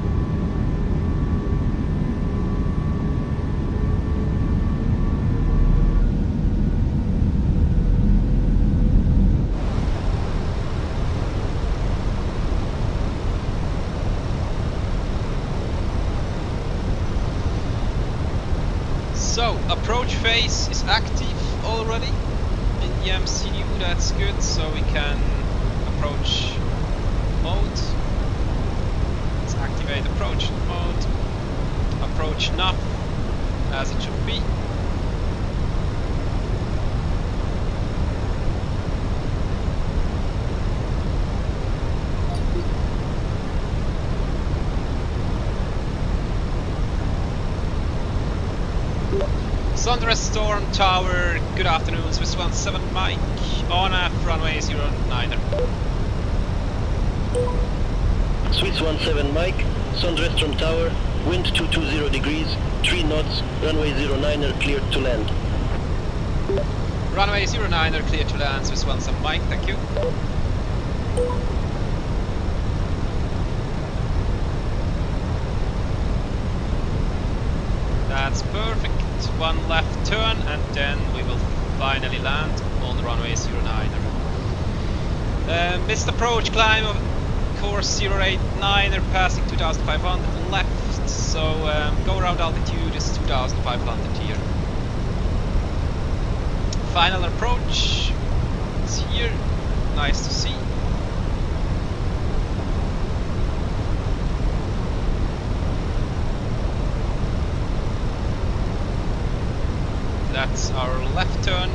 So, approach phase is active already in the MCU, that's good, so we can approach mode. Let's activate approach mode. Approach nav as it should be. Sunrise Storm Tower, good afternoon, Swiss 17 Mike, on F runway 09er. Swiss 17 Mike, Sundrestorm Tower, wind 220 degrees, 3 knots, runway 09er cleared to land. Runway 09er cleared to land, Swiss 17 Mike, thank you. That's perfect. One left turn and then we will finally land on runway 09er. Missed approach climb of course 089er passing 2500 left, so go around altitude is 2500 here. Final approach is here, nice to see. That's our left turn.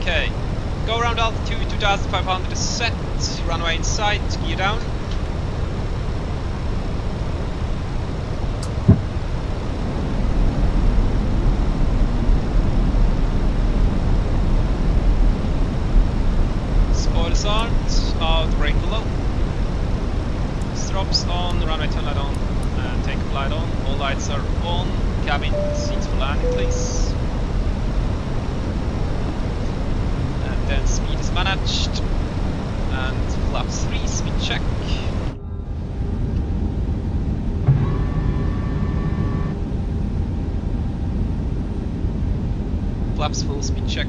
Okay, go around altitude 2500 is set, runway in sight, gear down. Spoilers aren't, out, brake below. Strops on, runway turn light on, and take light on. All lights are on, cabin, seats for landing please. Then speed is managed, and flaps 3 speed check. Flaps full speed check.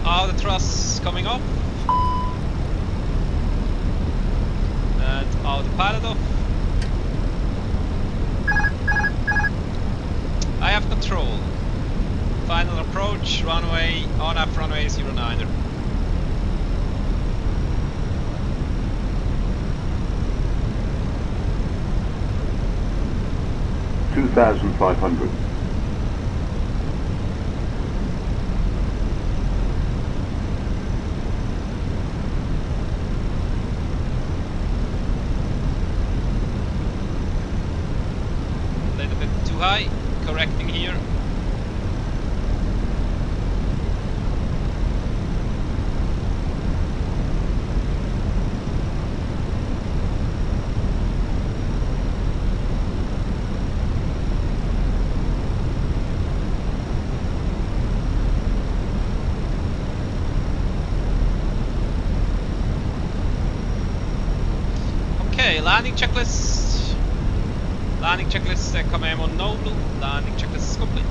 All the thrusts coming off, and all the pilot off. I have control. Final approach, runway, on up runway 09er. 2,500. A little bit too high, correcting here. Okay, landing checklist. Landing checklist kommer on Noble. Landing checklist is complete.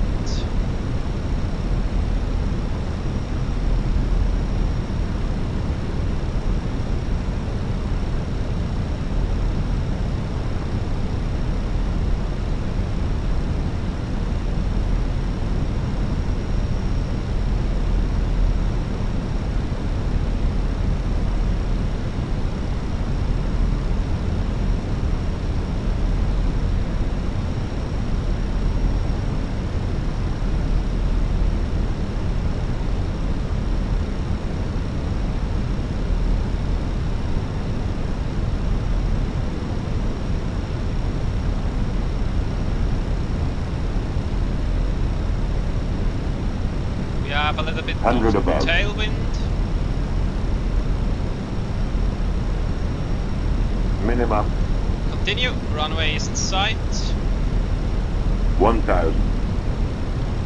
We have a little bit 100 of above. tailwind. Minimum Continue. Runway is in sight. 1,000.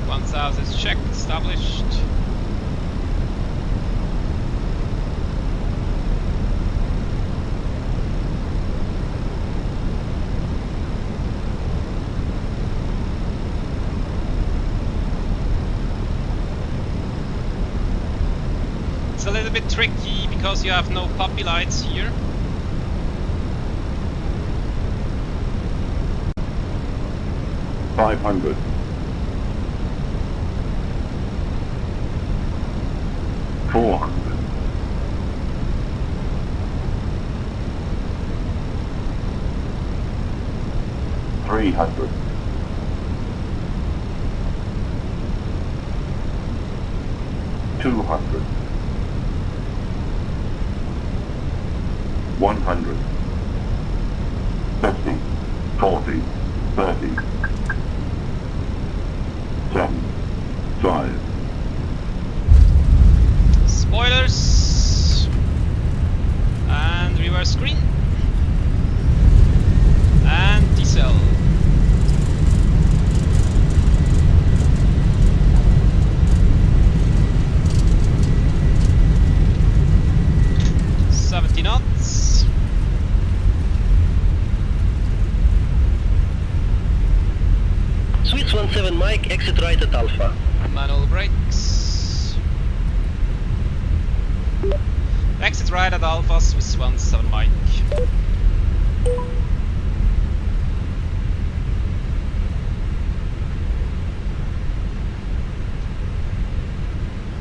1000 is checked, established. It's a little bit tricky because you have no puppy lights here. $500. 400. 300. 200. 100. 50. 40. 30. 7. 5. Spoilers and reverse screen and diesel. knots. Sweets 17 Mike, exit right at Alpha. Manual brakes. Exit right at Alpha, Swiss 17 Mike.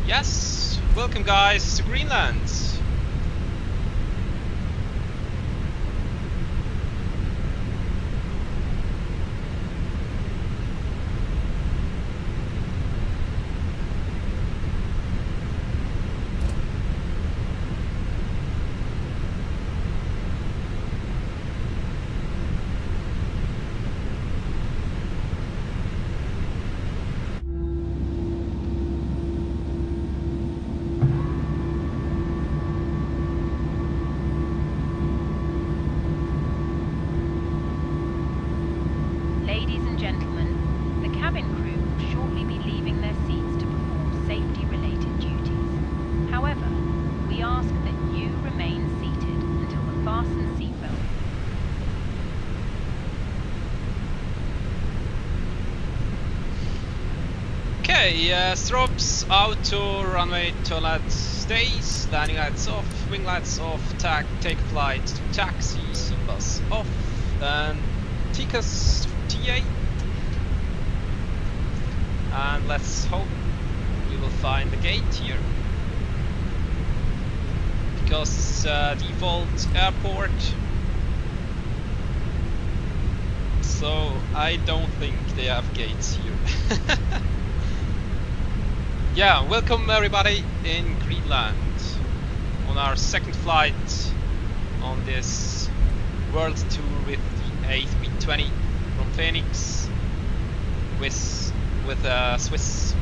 Yes, welcome guys to Greenland. Ladies and gentlemen, the cabin crew will shortly be leaving their seats to perform safety-related duties. However, we ask that you remain seated until the fasten seatbelt. Okay, strobes, auto, runway, turn lights stays, landing lights off, wing lights off, take flight to taxi, bus off, and TCAS TA. And let's hope we will find the gate here. Because default airport. so I don't think they have gates here. Yeah, welcome everybody in Greenland on our second flight on this world tour with the A320 from Fenix with Swiss.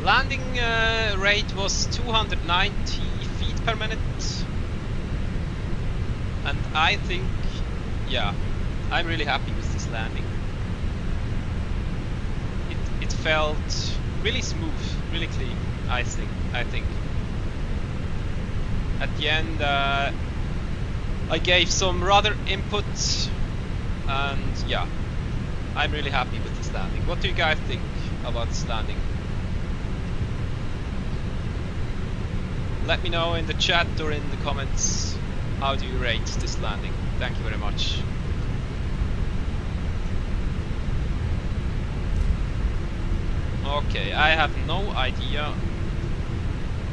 Landing rate was 290 feet per minute, and I think, yeah, I'm really happy with this landing. It felt really smooth, really clean, I think. At the end, I gave some rudder input, and yeah, I'm really happy with this landing. What do you guys think about this landing? Let me know in the chat or in the comments, how do you rate this landing? Thank you very much. Okay, I have no idea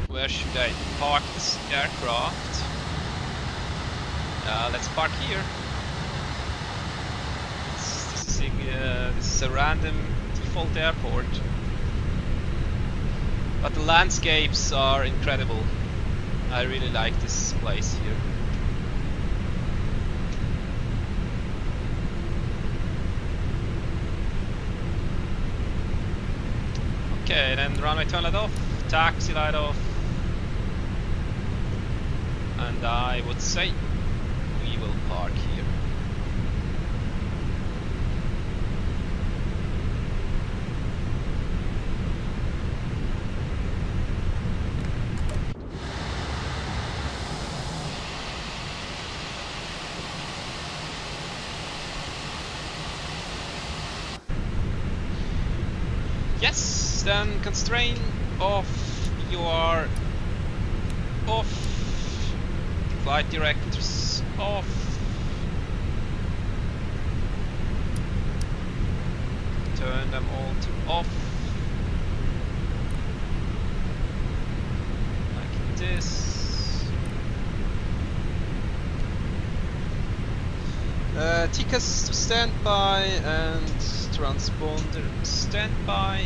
where should I park this aircraft. Let's park here. This is a random default airport, but the landscapes are incredible. I really like this place here. Okay, then runway turn light off, taxi light off, and I would say we will park here. Yes, then constraint off, you are off, flight directors off, turn them all to off, like this. TCAS to standby and transponder standby.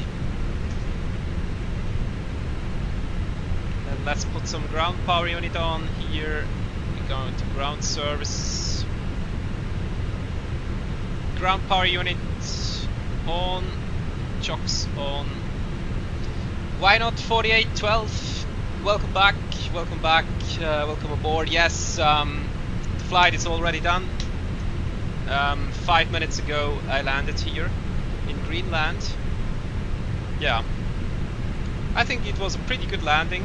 Then let's put some ground power unit on here. We're going to ground service. Ground power unit on. Chocks on. Why not 4812? Welcome back, welcome aboard. Yes, the flight is already done. 5 minutes ago I landed here in Greenland. Yeah, I think it was a pretty good landing.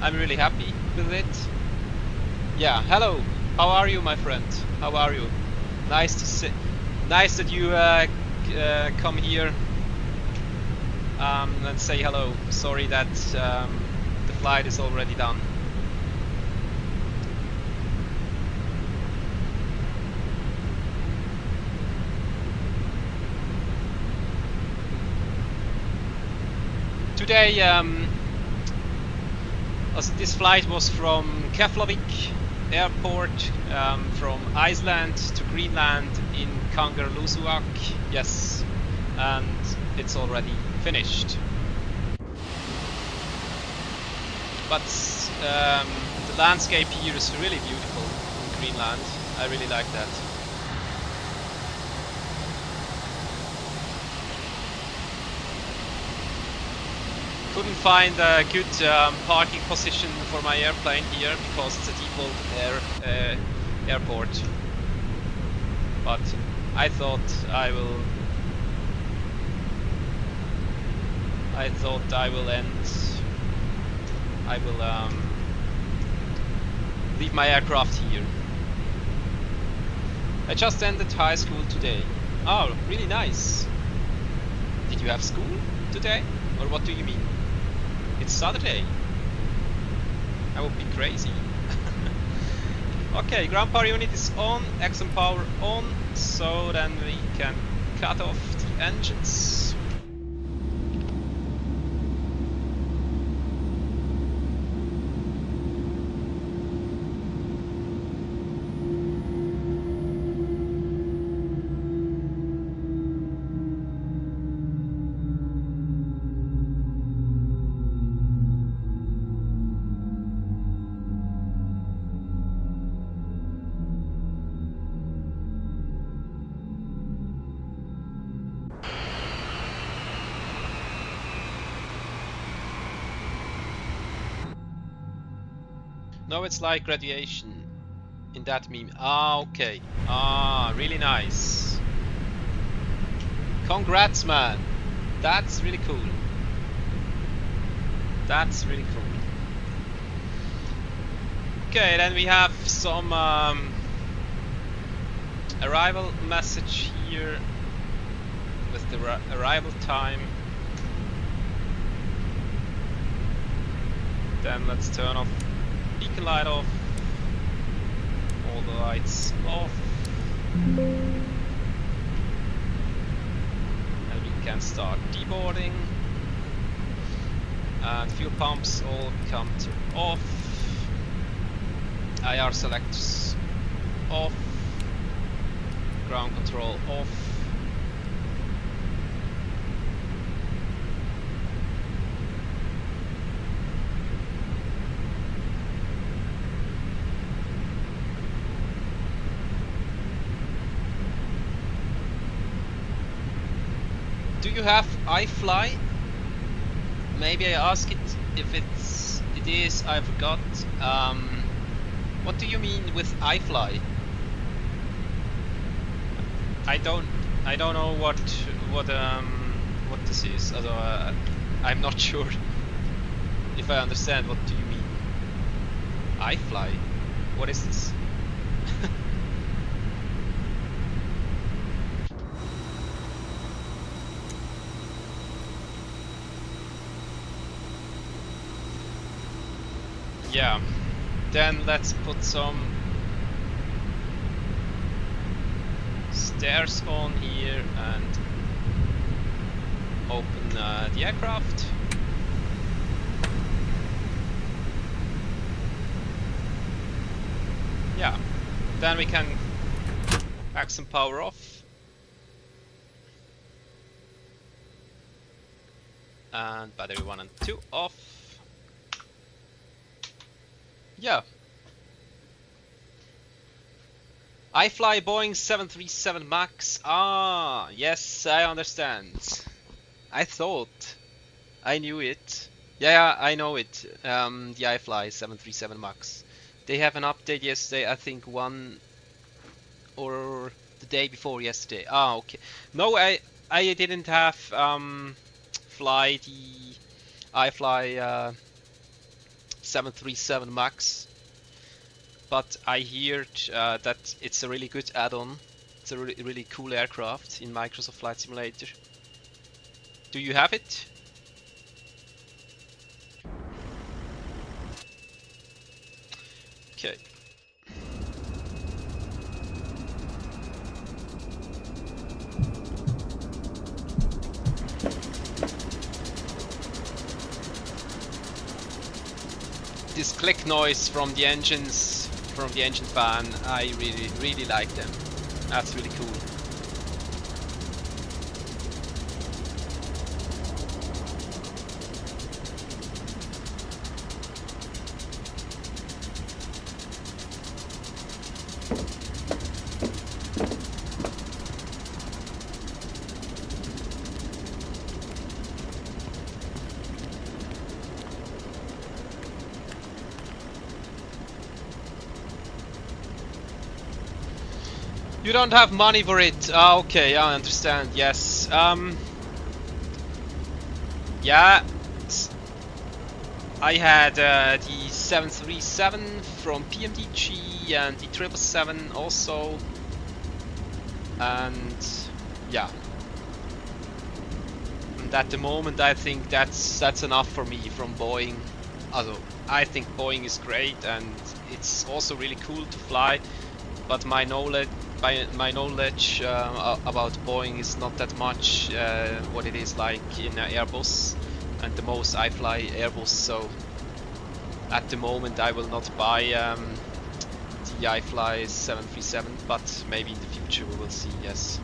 I'm really happy with it. Yeah, hello, how are you, my friend? How are you? Nice to see. Nice that you come here and say hello. Sorry that the flight is already done. Today, this flight was from Keflavik airport, from Iceland to Greenland in Kangerlussuaq. Yes, and it's already finished. But the landscape here is really beautiful in Greenland. I really like that. Couldn't find a good parking position for my airplane here because it's a default airport. But I thought I will leave my aircraft here. I just ended high school today. Oh, really nice. Did you have school today? Or what do you mean? It's Saturday. That would be crazy. Okay, ground power unit is on, Exxon power on, so then we can cut off the engines. No, it's like graduation in that meme. Ah, okay. Ah, really nice. Congrats, man. That's really cool. That's really cool. Okay, then we have some arrival message here with the arrival time. Then let's turn off beacon light off, all the lights off, and we can start deboarding, and fuel pumps all come to off, IR selectors off, ground control off. Do you have iFly? Maybe I ask it if it is. I forgot. What do you mean with iFly? I don't know what this is. Although I'm not sure if I understand. What do you mean? iFly? What is this? Yeah, then let's put some stairs on here and open the aircraft. Yeah, then we can Axon power off and battery 1 and 2 off. Yeah. I fly Boeing 737 MAX. Ah, yes, I understand. I thought I knew it. Yeah, I know it. The I fly 737 MAX. They have an update yesterday, I think one or the day before yesterday. Ah, okay. No, I didn't have fly the I fly 737 MAX, but I heard that it's a really good add-on. It's a really cool aircraft in Microsoft Flight Simulator. Do you have it? Okay. This click noise from the engines, from the engine fan, I really like them. That's really cool. You don't have money for it. Ah, okay, I understand. Yes. Yeah. I had the 737 from PMDG and the 777 also. and yeah. And at the moment, I think that's enough for me from Boeing. Also, I think Boeing is great, and it's also really cool to fly. But my knowledge about Boeing is not that much what it is like in Airbus, and the most I fly Airbus. So at the moment, I will not buy the iFly 737, but maybe in the future we will see. Yes.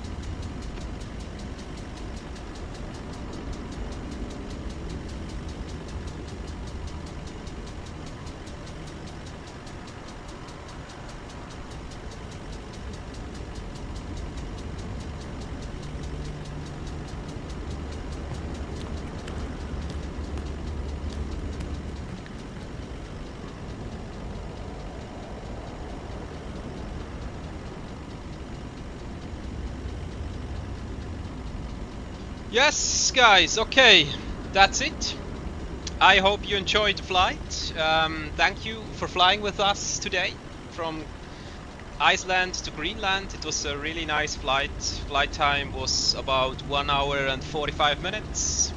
Yes, guys, okay, that's it. I hope you enjoyed the flight. Thank you for flying with us today from Iceland to Greenland. It was a really nice flight. Flight time was about 1 hour and 45 minutes.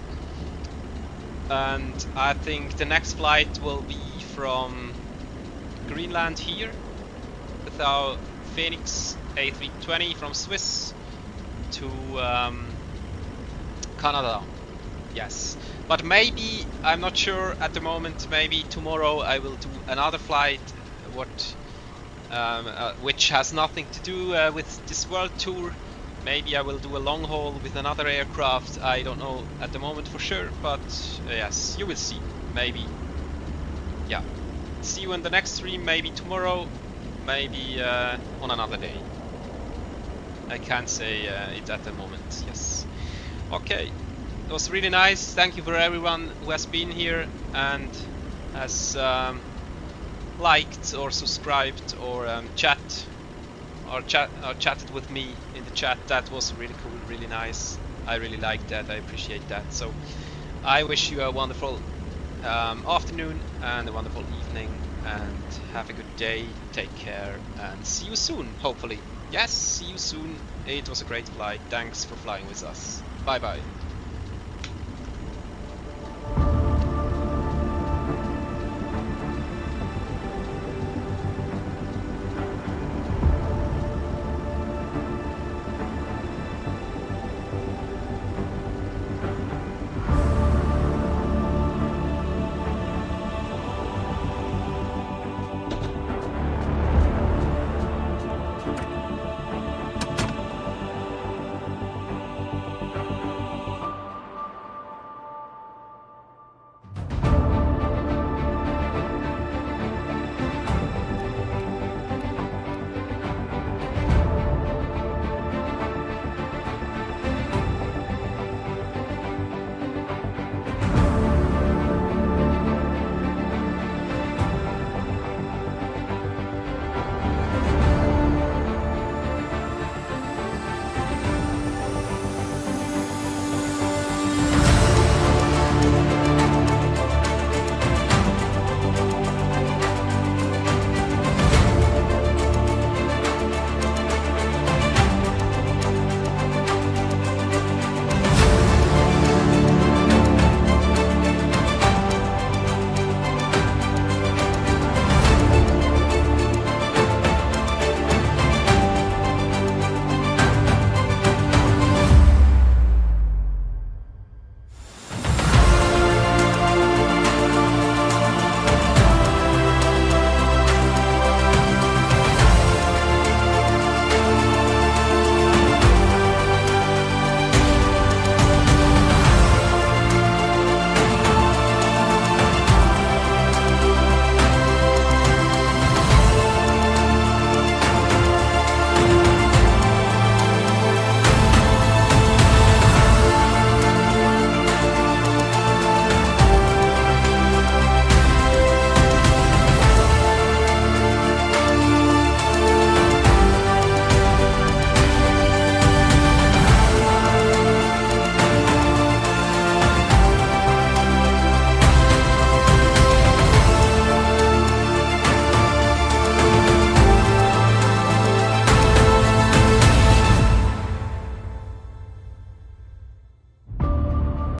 And I think the next flight will be from Greenland here with our Fenix A320 from Swiss to Canada. Yes, but maybe, I'm not sure at the moment, maybe tomorrow I will do another flight which has nothing to do with this world tour. Maybe I will do a long haul with another aircraft. I don't know at the moment for sure, but yes, you will see. Maybe, yeah. See you in the next stream, maybe tomorrow, maybe on another day. I can't say it at the moment. Yes. Okay, it was really nice. Thank you for everyone who has been here and has liked or subscribed or chatted with me in the chat. That was really cool, really nice. I really liked that. I appreciate that. So I wish you a wonderful afternoon and a wonderful evening, and have a good day. Take care and see you soon, hopefully. Yes, see you soon. It was a great flight. Thanks for flying with us. Bye bye.